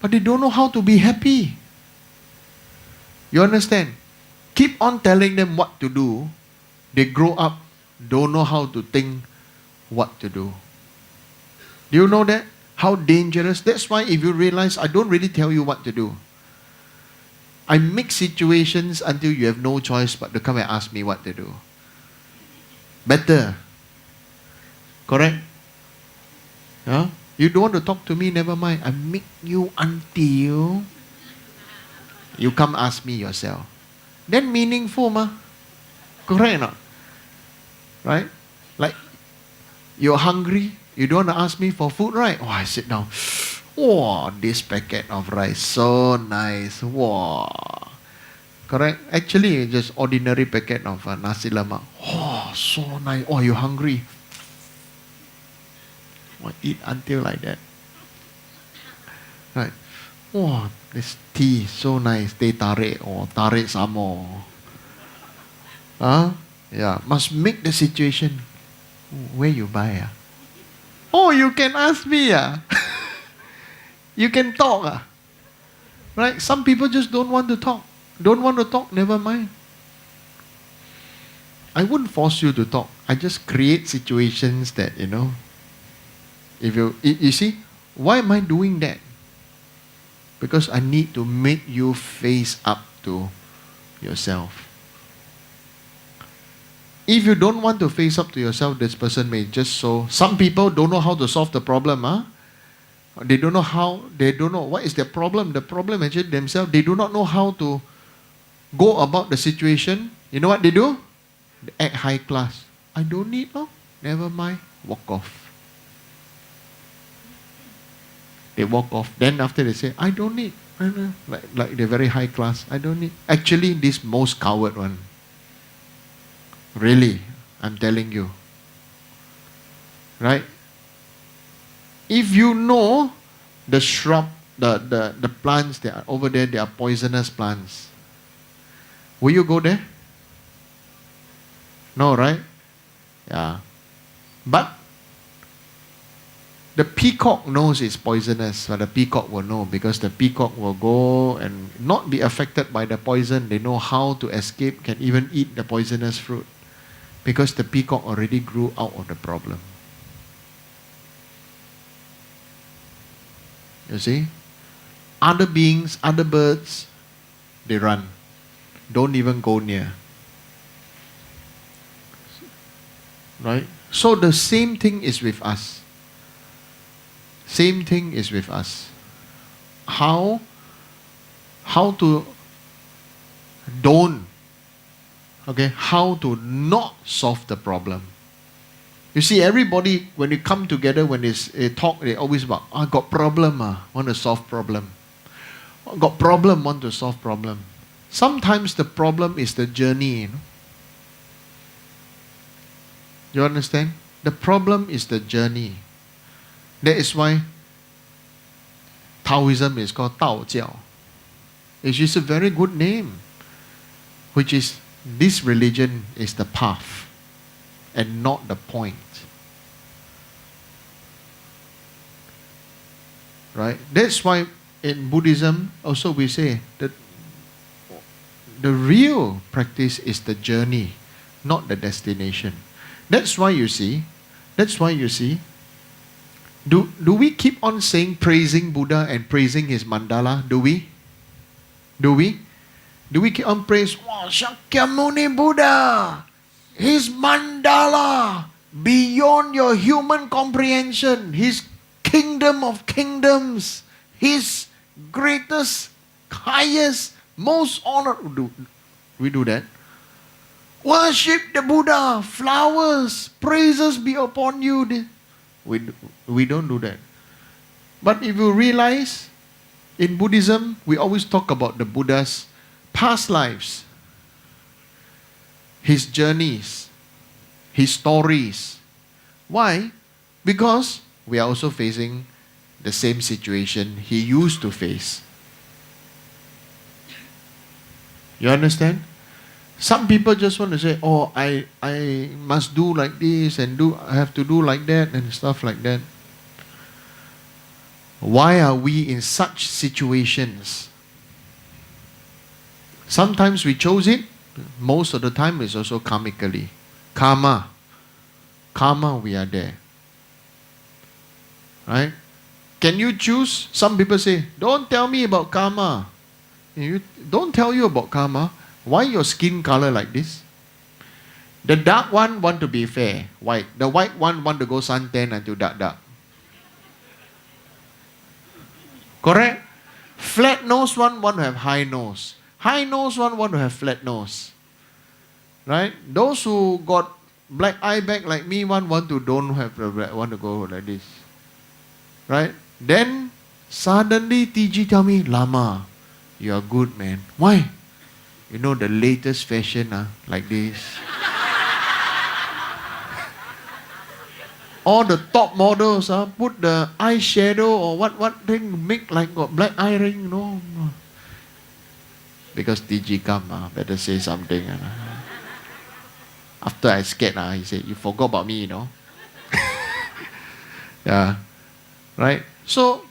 But they don't know how to be happy. You understand? Keep on telling them what to do. They grow up, don't know how to think what to do. Do you know that? How dangerous? That's why if you realize, I don't really tell you what to do. I make situations until you have no choice but to come and ask me what to do. Better. Correct? Huh? You don't want to talk to me, never mind. I make you until you come ask me yourself. Then meaningful, ma. Correct or not? Right? Like, you're hungry, you don't want to ask me for food, right? Oh, I sit down. Wow, this packet of rice, so nice. Wow. Correct? Actually, just ordinary packet of nasi lemak. Oh, so nice. Oh, you're hungry. Oh, eat until like that. Right. Oh, this tea, so nice. Teh tarik. Oh, tarik some more. Huh? Yeah, must make the situation. Where you buy? Oh, you can ask me. You can talk. Right? Some people just don't want to talk. Don't want to talk, never mind. I wouldn't force you to talk. I just create situations that, if you see, why am I doing that? Because I need to make you face up to yourself. If you don't want to face up to yourself, this person may just so. Some people don't know how to solve the problem. They don't know what is their problem. The problem actually themselves, they do not know how to go about the situation. You know what they do? They act high class. I don't need, never mind, walk off. They walk off. Then after they say, I don't need. Like they're very high class. I don't need. Actually, this most coward one. Really, I'm telling you. Right? If you know the shrub, the plants that are over there, they are poisonous plants. Will you go there? No, right? Yeah. But the peacock knows it's poisonous, but the peacock will know because the peacock will go and not be affected by the poison. They know how to escape, can even eat the poisonous fruit because the peacock already grew out of the problem. You see? Other beings, other birds, they run. Don't even go near. Right? So the same thing is with us. Same thing is with us. How to how to not solve the problem. You see, everybody, when they come together, when they talk, they always about, I got problem, want to solve problem. Got problem, want to solve problem. Sometimes the problem is the journey, You understand? The problem is the journey. That is why Taoism is called Tao Jiao. It is a very good name, which is this religion is the path and not the point. Right? That's why in Buddhism also we say that the real practice is the journey, not the destination. That's why you see, do we keep on saying praising Buddha and praising his mandala? Do we? Do we keep on praise, wow, Shakyamuni Buddha, his mandala, beyond your human comprehension, his kingdom of kingdoms, his greatest, highest, most honored. Do we do that? Worship the Buddha, flowers, praises be upon you. We don't do that. But if you realize, in Buddhism, we always talk about the Buddha's past lives, his journeys, his stories. Why? Because we are also facing the same situation he used to face. You understand? Some people just want to say, oh, I must do like this and I have to do like that and stuff like that. Why are we in such situations? Sometimes we chose it. Most of the time it's also karmically. Karma, we are there. Right? Can you choose? Some people say, don't tell me about karma. Don't tell you about karma. Why your skin color like this? The dark one want to be fair, white. The white one want to go suntan until dark. Correct? Flat nose one want to have high nose. High nose one want to have flat nose. Right? Those who got black eye bag like me want to don't have want to go like this. Right? Then suddenly TG tell me, Lama, you are good, man. Why? You know the latest fashion, like this. All the top models put the eyeshadow or what thing make like got black eye ring, no. Because TG come, better say something. After I scared, he said, you forgot about me, Yeah. Right? So,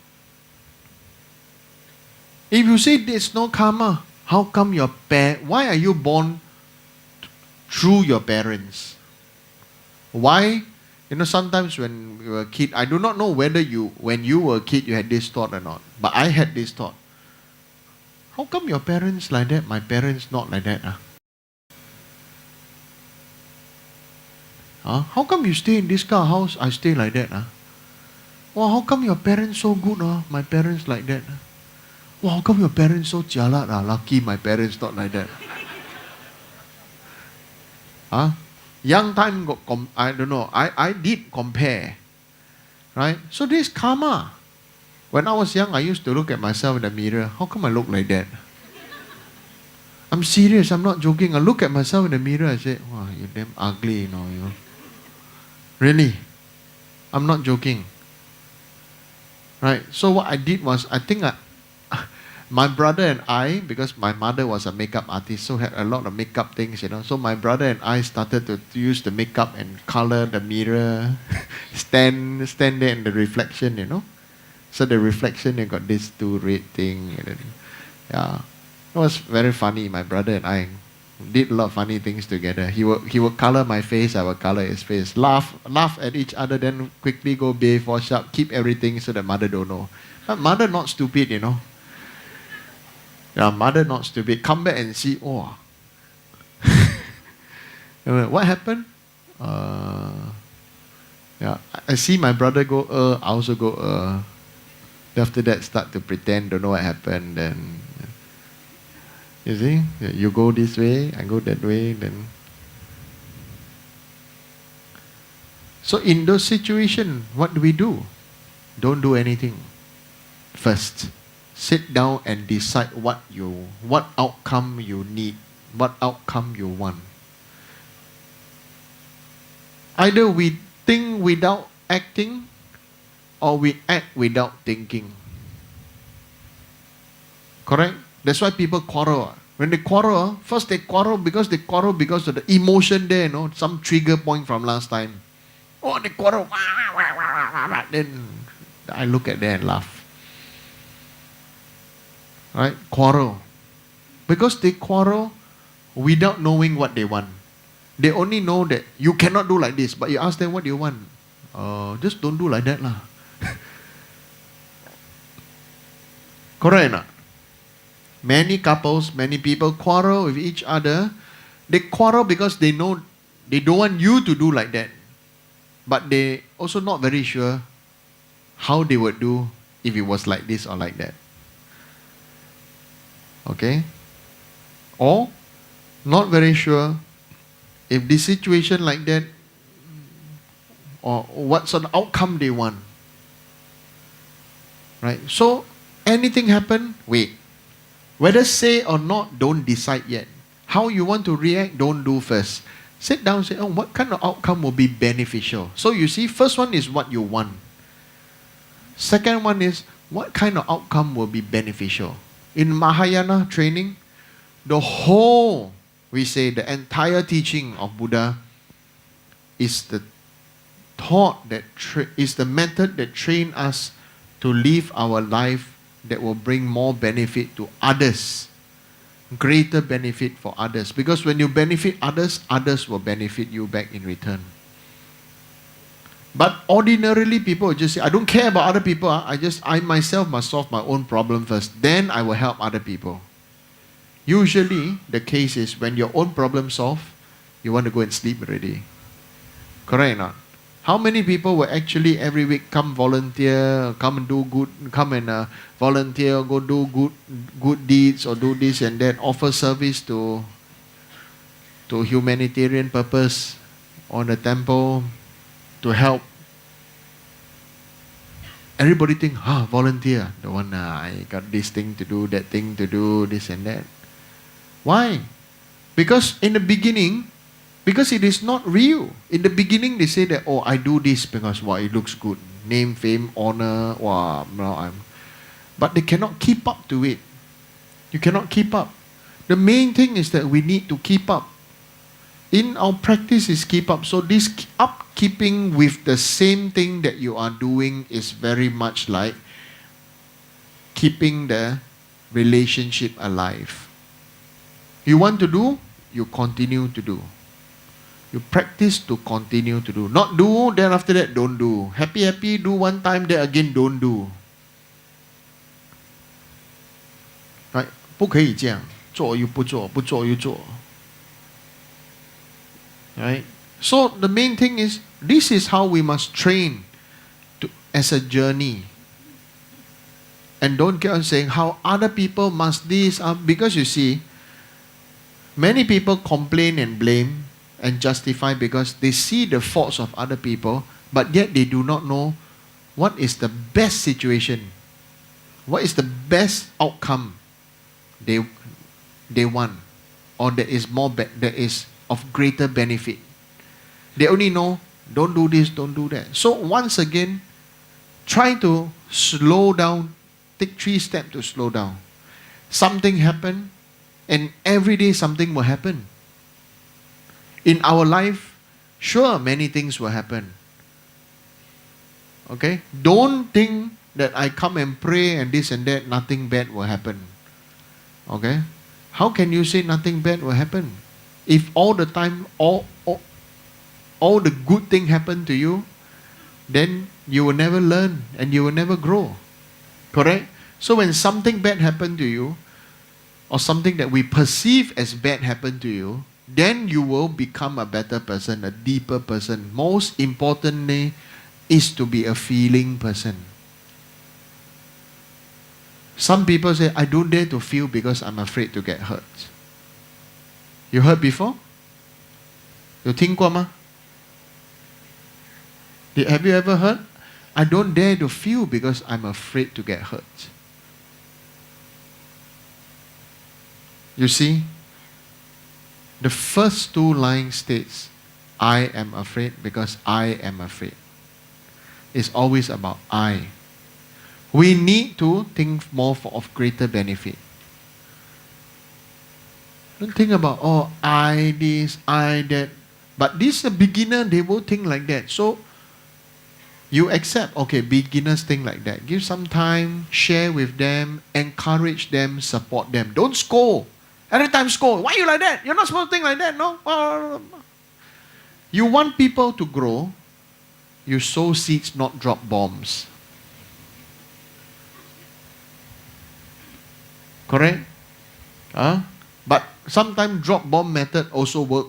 If you say there's no karma, how come why are you born through your parents? Why? Sometimes when you were a kid, I do not know whether when you were a kid, you had this thought or not. But I had this thought. How come your parents like that? My parents not like that. How come you stay in this kind of house? I stay like that. Well, how come your parents so good? My parents like that. Well, how come your parents so jialat? Lucky my parents not like that. Young time, I don't know. I did compare. Right? So this karma. When I was young, I used to look at myself in the mirror. How come I look like that? I'm serious. I'm not joking. I look at myself in the mirror. I say, wow, you're damn ugly, you know. Really. I'm not joking. Right? So what I did was, my brother and I, because my mother was a makeup artist, so had a lot of makeup things, So my brother and I started to use the makeup and color the mirror, stand there in the reflection, So the reflection, they got this two red thing. And then, yeah. It was very funny. My brother and I did a lot of funny things together. He would color my face, I would color his face. Laugh at each other, then quickly go bathe, wash up, keep everything so that mother don't know. But mother not stupid, Yeah, mother not stupid. Come back and see, what happened? Yeah, I see my brother go, I also go, After that, start to pretend, don't know what happened. Then, you see, you go this way, I go that way. Then, so in those situations, what do? Don't do anything. First, sit down and decide what outcome you need, what outcome you want. Either we think without acting, or we act without thinking. Correct? That's why people quarrel. When they quarrel, first they quarrel because of the emotion there, some trigger point from last time. They quarrel. Then I look at them and laugh. Right? Quarrel. Because they quarrel without knowing what they want. They only know that you cannot do like this, but you ask them what do you want. Just don't do like that lah. Correct or not? Many couples, many people quarrel with each other. They quarrel because they know they don't want you to do like that. But they also not very sure how they would do if it was like this or like that. Okay? Or not very sure if this situation like that or what sort of outcome they want. Right? So anything happen, wait. Whether say or not, don't decide yet. How you want to react, don't do first. Sit down and say, what kind of outcome will be beneficial? So you see, first one is what you want. Second one is, what kind of outcome will be beneficial? In Mahayana training, we say the entire teaching of Buddha is the thought that is the method that train us to live our life that will bring more benefit to others, greater benefit for others. Because when you benefit others, others will benefit you back in return. But ordinarily, people just say, I don't care about other people. I myself must solve my own problem first. Then I will help other people. Usually, the case is when your own problem solved, you want to go and sleep already. Correct or not? How many people will actually every week come volunteer, come and do good, come and volunteer, go do good deeds or do this and that, offer service to humanitarian purpose on the temple to help. Everybody think, volunteer. The one, I got this thing to do, that thing to do, this and that. Why? Because in the beginning, because it is not real. In the beginning, they say that, I do this because, it looks good. Name, fame, honor, but they cannot keep up to it. You cannot keep up. The main thing is that we need to keep up. In our practice is keep up. So this upkeeping with the same thing that you are doing is very much like keeping the relationship alive. You want to do, you continue to do. You practice to continue to do. Not do, then after that, don't do. Happy, do one time, then again, don't do. Right? 不可以这样，做又不做，不做又做。Right? So the main thing is, this is how we must train as a journey. And don't get on saying how other people must this, because you see, many people complain and blame and justify because they see the faults of other people, but yet they do not know what is the best situation, what is the best outcome they want, or that is that is of greater benefit. They only know, don't do this, don't do that. So once again, try to slow down. Take 3 steps to slow down. Something happened, and every day something will happen. In our life, sure, many things will happen. Okay? Don't think that I come and pray and this and that, nothing bad will happen. Okay? How can you say nothing bad will happen? If all the time, all the good thing happen to you, then you will never learn and you will never grow. Correct? So when something bad happened to you, or something that we perceive as bad happened to you, then you will become a better person, a deeper person. Most importantly is to be a feeling person. Some people say, I don't dare to feel because I'm afraid to get hurt. You heard before? You 听过吗? Have you ever heard? I don't dare to feel because I'm afraid to get hurt. You see, the first 2 lines states, I am afraid because I am afraid. It's always about I. We need to think more of greater benefit. Don't think about, oh, I this, I that. But this a beginner, they will think like that. So, you accept, okay, beginners think like that. Give some time, share with them, encourage them, support them. Don't scold. Every time scold. Why are you like that? You're not supposed to think like that, no? You want people to grow, you sow seeds, not drop bombs. Correct? But sometimes drop bomb method also work.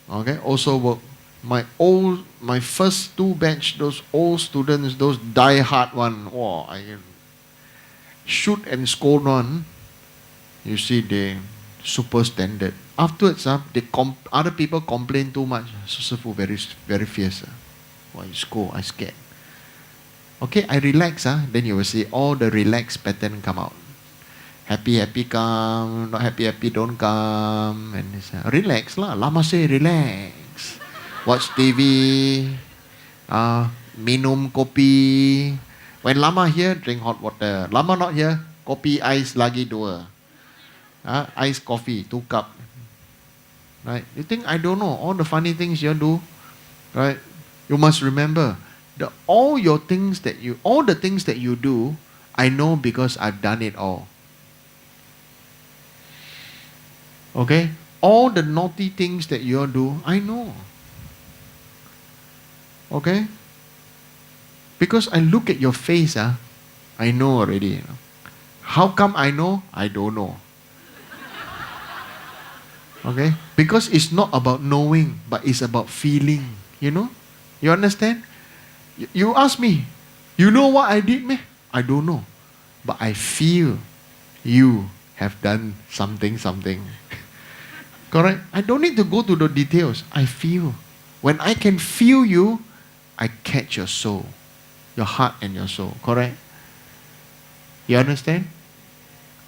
Okay, also work. My first 2 batch, those old students, those die-hard one, oh, I shoot and scold one. You see, they super standard. Afterwards, other people complain too much. Susafu very, very fierce. Why you scold? I scared. Okay, I relax. Then you will see all the relaxed pattern come out. Happy, happy come. Not happy, happy don't come. And it's, relax lah. Lama say relax. Watch TV, minum kopi. When lama here, drink hot water. Lama not here, kopi ice lagi 2. Ice coffee, 2 cup. Right? You think I don't know all the funny things you do? Right? You must remember all the things that you do, I know because I've done it all. Okay? All the naughty things that you do, I know. Okay? Because I look at your face, I know already. How come I know? I don't know. Okay? Because it's not about knowing, but it's about feeling. You know? You understand? You ask me, you know what I did, meh? I don't know. But I feel you have done something. Correct? I don't need to go to the details. I feel. When I can feel you, I catch your soul. Your heart and your soul. Correct? You understand?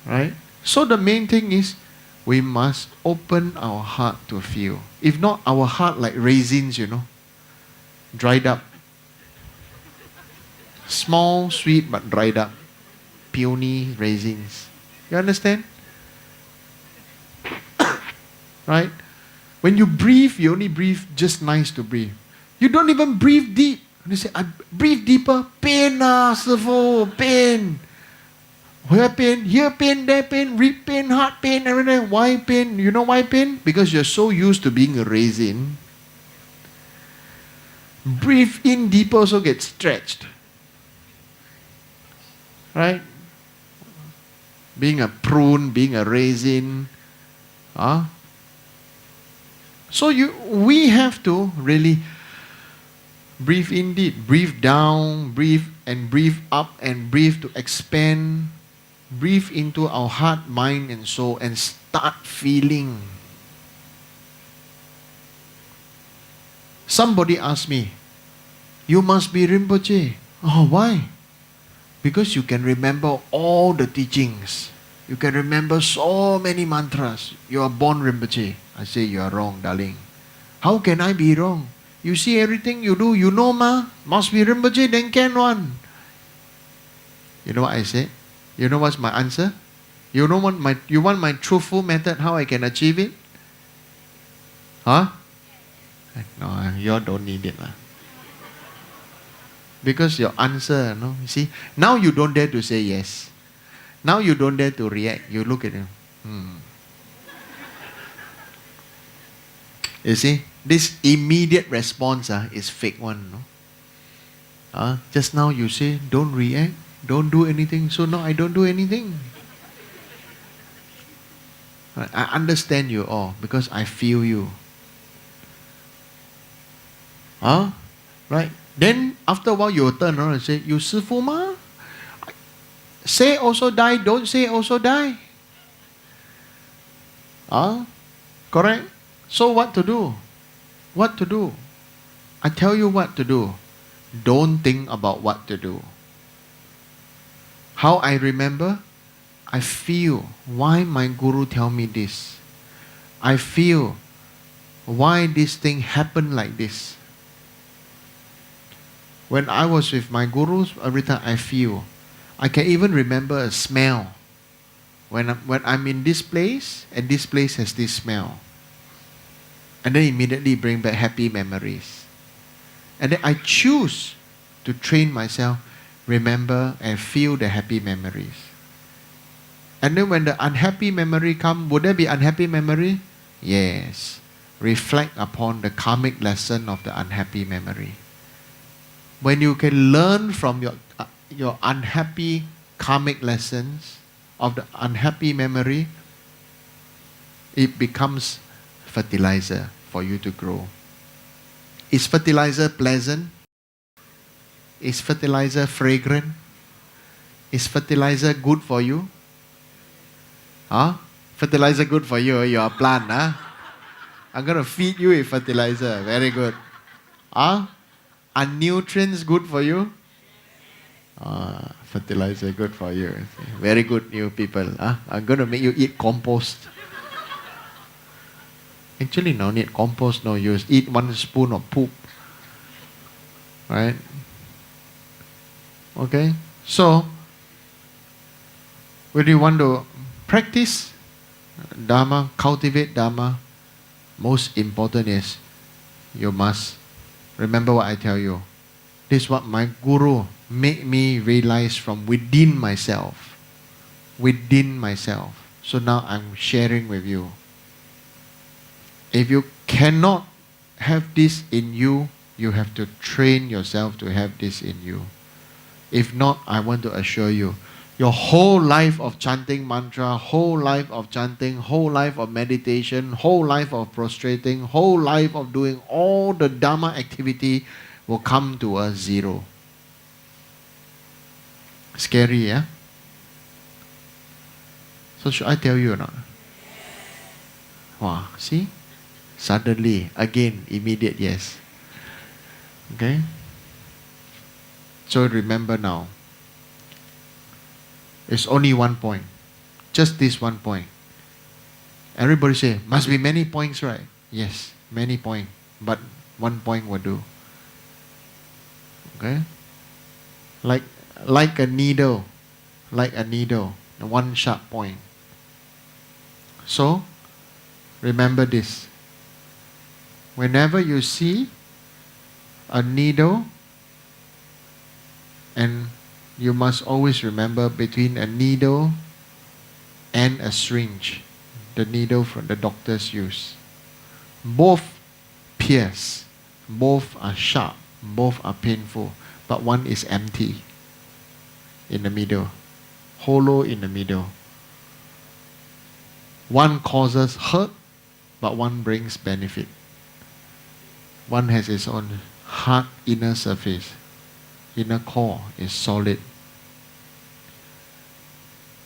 Right? So the main thing is, we must open our heart to feel. If not, our heart like raisins, dried up. Small, sweet, but dried up. Peony raisins. You understand? Right? When you breathe, you only breathe just nice to breathe. You don't even breathe deep. You say, I breathe deeper. Pain, Sifu, pain. Here pain, there pain, rib pain, heart pain, everything. Why pain? You know why pain? Because you're so used to being a resin. Breathe in deeper, also get stretched. Right? Being a prune, being a resin. So we have to really breathe in deep, breathe down, breathe up and breathe to expand. Breathe into our heart, mind and soul and start feeling. Somebody asked me, you must be Rinpoche. Oh, why? Because you can remember all the teachings. You can remember so many mantras. You are born Rinpoche. I say you are wrong, darling. How can I be wrong? You see everything you do, you know ma? Must be Rinpoche, then can one. You know what I said? You know what's my answer? You want my truthful method, how I can achieve it? Huh? No, you don't need it. Because your answer, no? You see? Now you don't dare to say yes. Now you don't dare to react. You look at him. You see? This immediate response is fake one. No? Just now you say, don't react. Don't do anything. So now I don't do anything. I understand you all because I feel you. Right? Then after a while you will turn around and say, you Sifu ma? Say also die, don't say also die. Correct? So what to do? What to do? I tell you what to do. Don't think about what to do. How I remember? I feel why my guru tell me this. I feel why this thing happened like this. When I was with my gurus, every time I feel. I can even remember a smell. When I'm in this place, and this place has this smell. And then immediately bring back happy memories. And then I choose to train myself, remember and feel the happy memories. And then when the unhappy memory come, would there be unhappy memory? Yes. Reflect upon the karmic lesson of the unhappy memory. When you can learn from your unhappy karmic lessons of the unhappy memory, it becomes fertilizer for you to grow. Is fertilizer pleasant? Is fertilizer fragrant? Is fertilizer good for you? Fertilizer good for you, you're a plant. I'm going to feed you with fertilizer. Very good. Are nutrients good for you? Fertilizer good for you. Very good, new people. I'm going to make you eat compost. Actually, no need compost, no use. Eat 1 spoon of poop. Right? Okay? So, when you want to practice Dharma, cultivate Dharma, most important is you must remember what I tell you. This is what my guru made me realize from within myself. Within myself. So now I'm sharing with you. If you cannot have this in you, you have to train yourself to have this in you. If not, I want to assure you, your whole life of chanting mantra, whole life of chanting, whole life of meditation, whole life of prostrating, whole life of doing all the Dharma activity will come to a zero. Scary, yeah? So should I tell you or not? Wow, see? Suddenly, again, immediate yes. Okay? So remember now, it's only 1 point. Just this 1 point. Everybody say, must be many points, right? Yes, many points. But 1 point will do. Okay? Like a needle. Like a needle. 1 sharp point. So, remember this. Whenever you see a needle and you must always remember between a needle and a syringe, the needle from the doctors use. Both pierce, both are sharp, both are painful, but one is empty in the middle, hollow in the middle. One causes hurt, but one brings benefit. One has its own hard inner surface. Inner core is solid.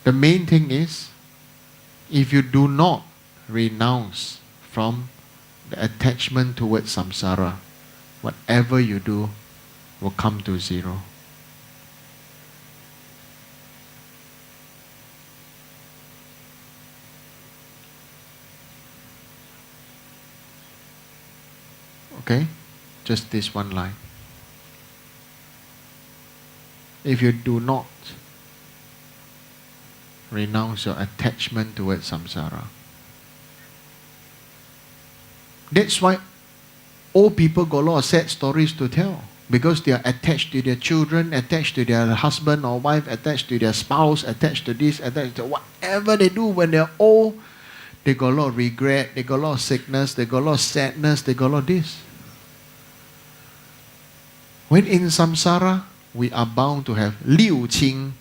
The main thing is, if you do not renounce from the attachment towards samsara, whatever you do will come to zero. Okay? Just this one line. If you do not renounce your attachment towards samsara. That's why old people got a lot of sad stories to tell. Because they are attached to their children, attached to their husband or wife, attached to their spouse, attached to this, attached to whatever they do when they're old. They got a lot of regret, they got a lot of sickness, they got a lot of sadness, they got a lot of this. When in samsara, we are bound to have liu qing.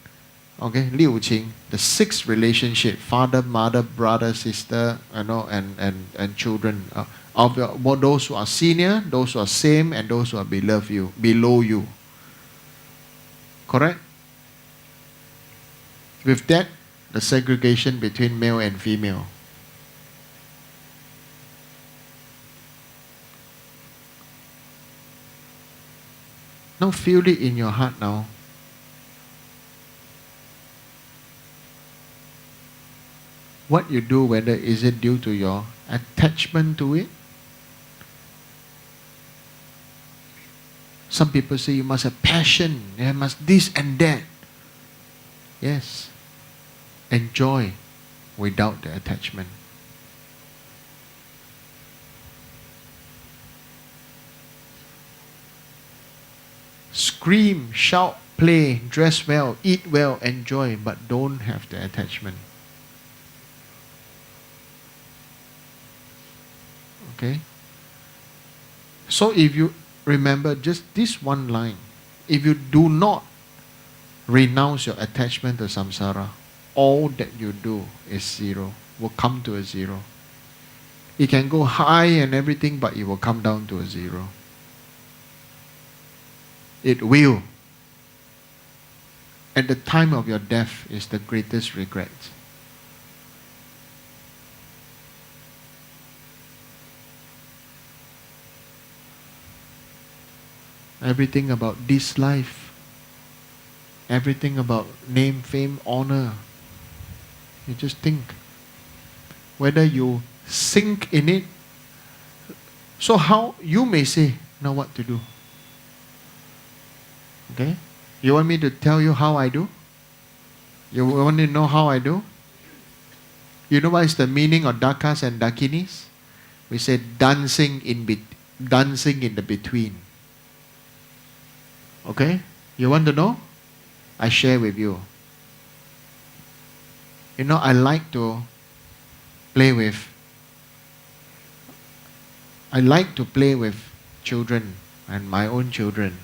Okay, liu qing, the 6 relationship, father, mother, brother, sister, and children. Of those who are senior, those who are same, and those who are below you. Correct? With that, the segregation between male and female. Now feel it in your heart now. What you do, whether is it due to your attachment to it? Some people say you must have passion, you must this and that. Yes. Enjoy without the attachment. Scream, shout, play, dress well, eat well, enjoy, but don't have the attachment. Okay? So if you remember just this one line, if you do not renounce your attachment to samsara, all that you do is zero, will come to a zero. It can go high and everything, but it will come down to a zero. It will. At the time of your death is the greatest regret. Everything about this life, everything about name, fame, honor, you just think. Whether you sink in it. So how, you may say, now what to do? Okay? You want me to tell you how I do? You want to know how I do? You know what is the meaning of dakas and dakinis? We say dancing in the between. Okay? You want to know? I share with you. You know, I like to play with children and my own children.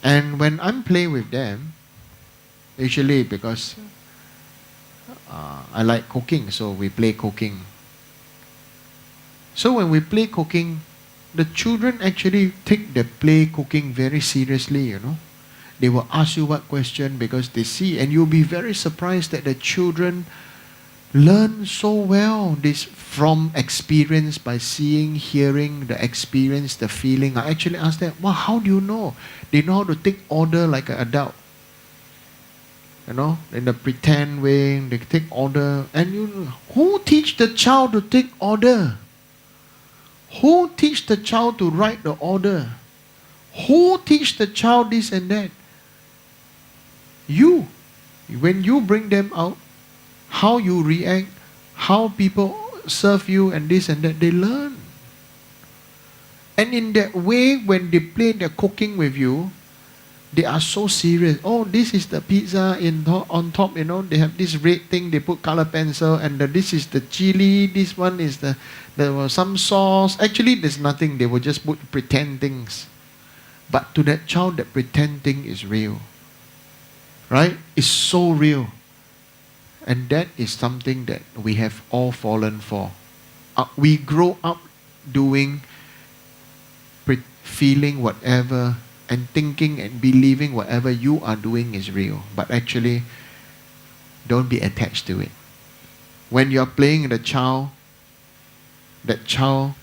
And when I'm playing with them, usually because I like cooking, so we play cooking. So when we play cooking, the children actually take the play cooking very seriously, you know. They will ask you what question because they see, and you'll be very surprised that the children learn so well this from experience, by seeing, hearing, the experience, the feeling. I actually asked them, well, how do you know? They know how to take order like an adult. You know, in the pretend way, they take order. And who teach the child to take order? Who teach the child to write the order? Who teach the child this and that? You. When you bring them out, how you react, how people serve you and this and that, they learn. And in that way, when they play their cooking with you, They are so serious. Oh, this is the pizza on top, they have this red thing, they put color pencil, and this is the chili, this one is there was some sauce. Actually, there's nothing. They will just put pretend things. But to that child, that pretend thing is real. Right? It's so real. And that is something that we have all fallen for. We grow up doing, feeling whatever, and thinking and believing whatever you are doing is real. But actually, don't be attached to it. When you are playing the child, that child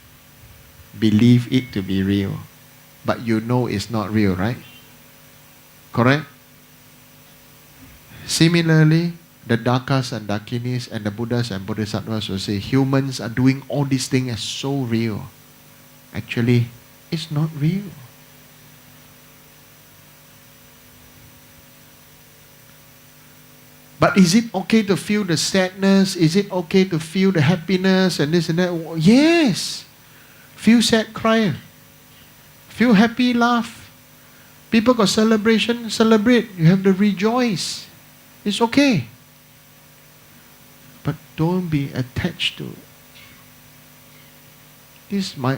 believe it to be real. But you know it's not real, right? Correct? Similarly, the Dakas and Dakinis and the Buddhas and Bodhisattvas will say humans are doing all these things as so real. Actually, it's not real. But is it okay to feel the sadness? Is it okay to feel the happiness and this and that? Yes. Feel sad, cry. Feel happy, laugh. People got celebration, celebrate. You have to rejoice. It's okay. But don't be attached to it. This is my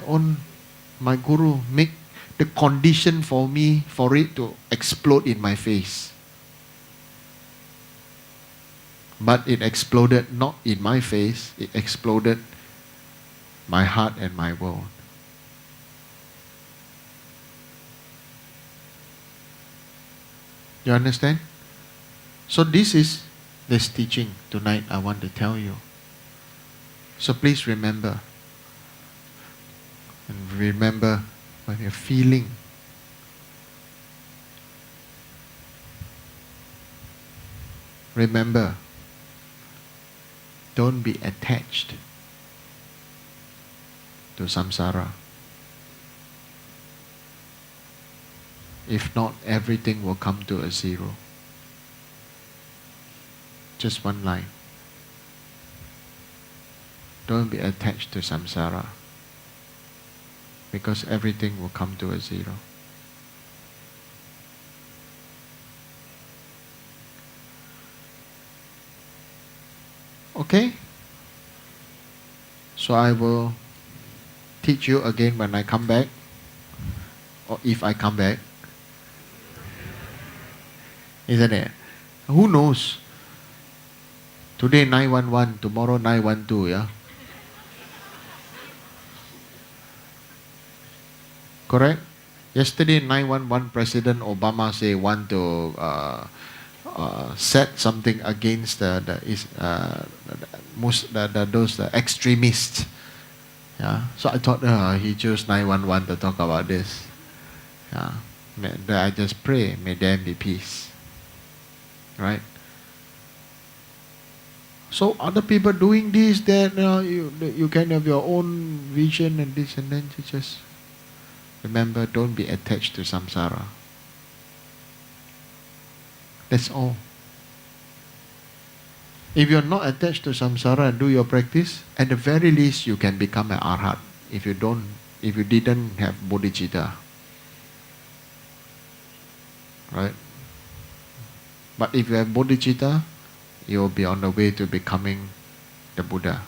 guru make the condition for me for it to explode in my face. But it exploded not in my face, it exploded my heart and my world. You understand? So this is this teaching tonight I want to tell you. So please remember. And remember when you're feeling. Remember, don't be attached to samsara. If not, everything will come to a zero. Just one line. Don't be attached to samsara, because everything will come to a zero. Okay? So I will teach you again when I come back, or if I come back. Isn't it? Who knows? Today 911, tomorrow 912, yeah? Correct? Yesterday 911 President Obama say want to set something against those extremists. Yeah. So I thought he chose 911 to talk about this. Yeah. I just pray, may there be peace. Right? So other people doing this, that you can have your own vision and this and then. Just remember, don't be attached to samsara. That's all. If you're not attached to samsara and do your practice, at the very least you can become an arhat. If you didn't have bodhicitta. Right? But if you have bodhicitta, you'll be on the way to becoming the Buddha.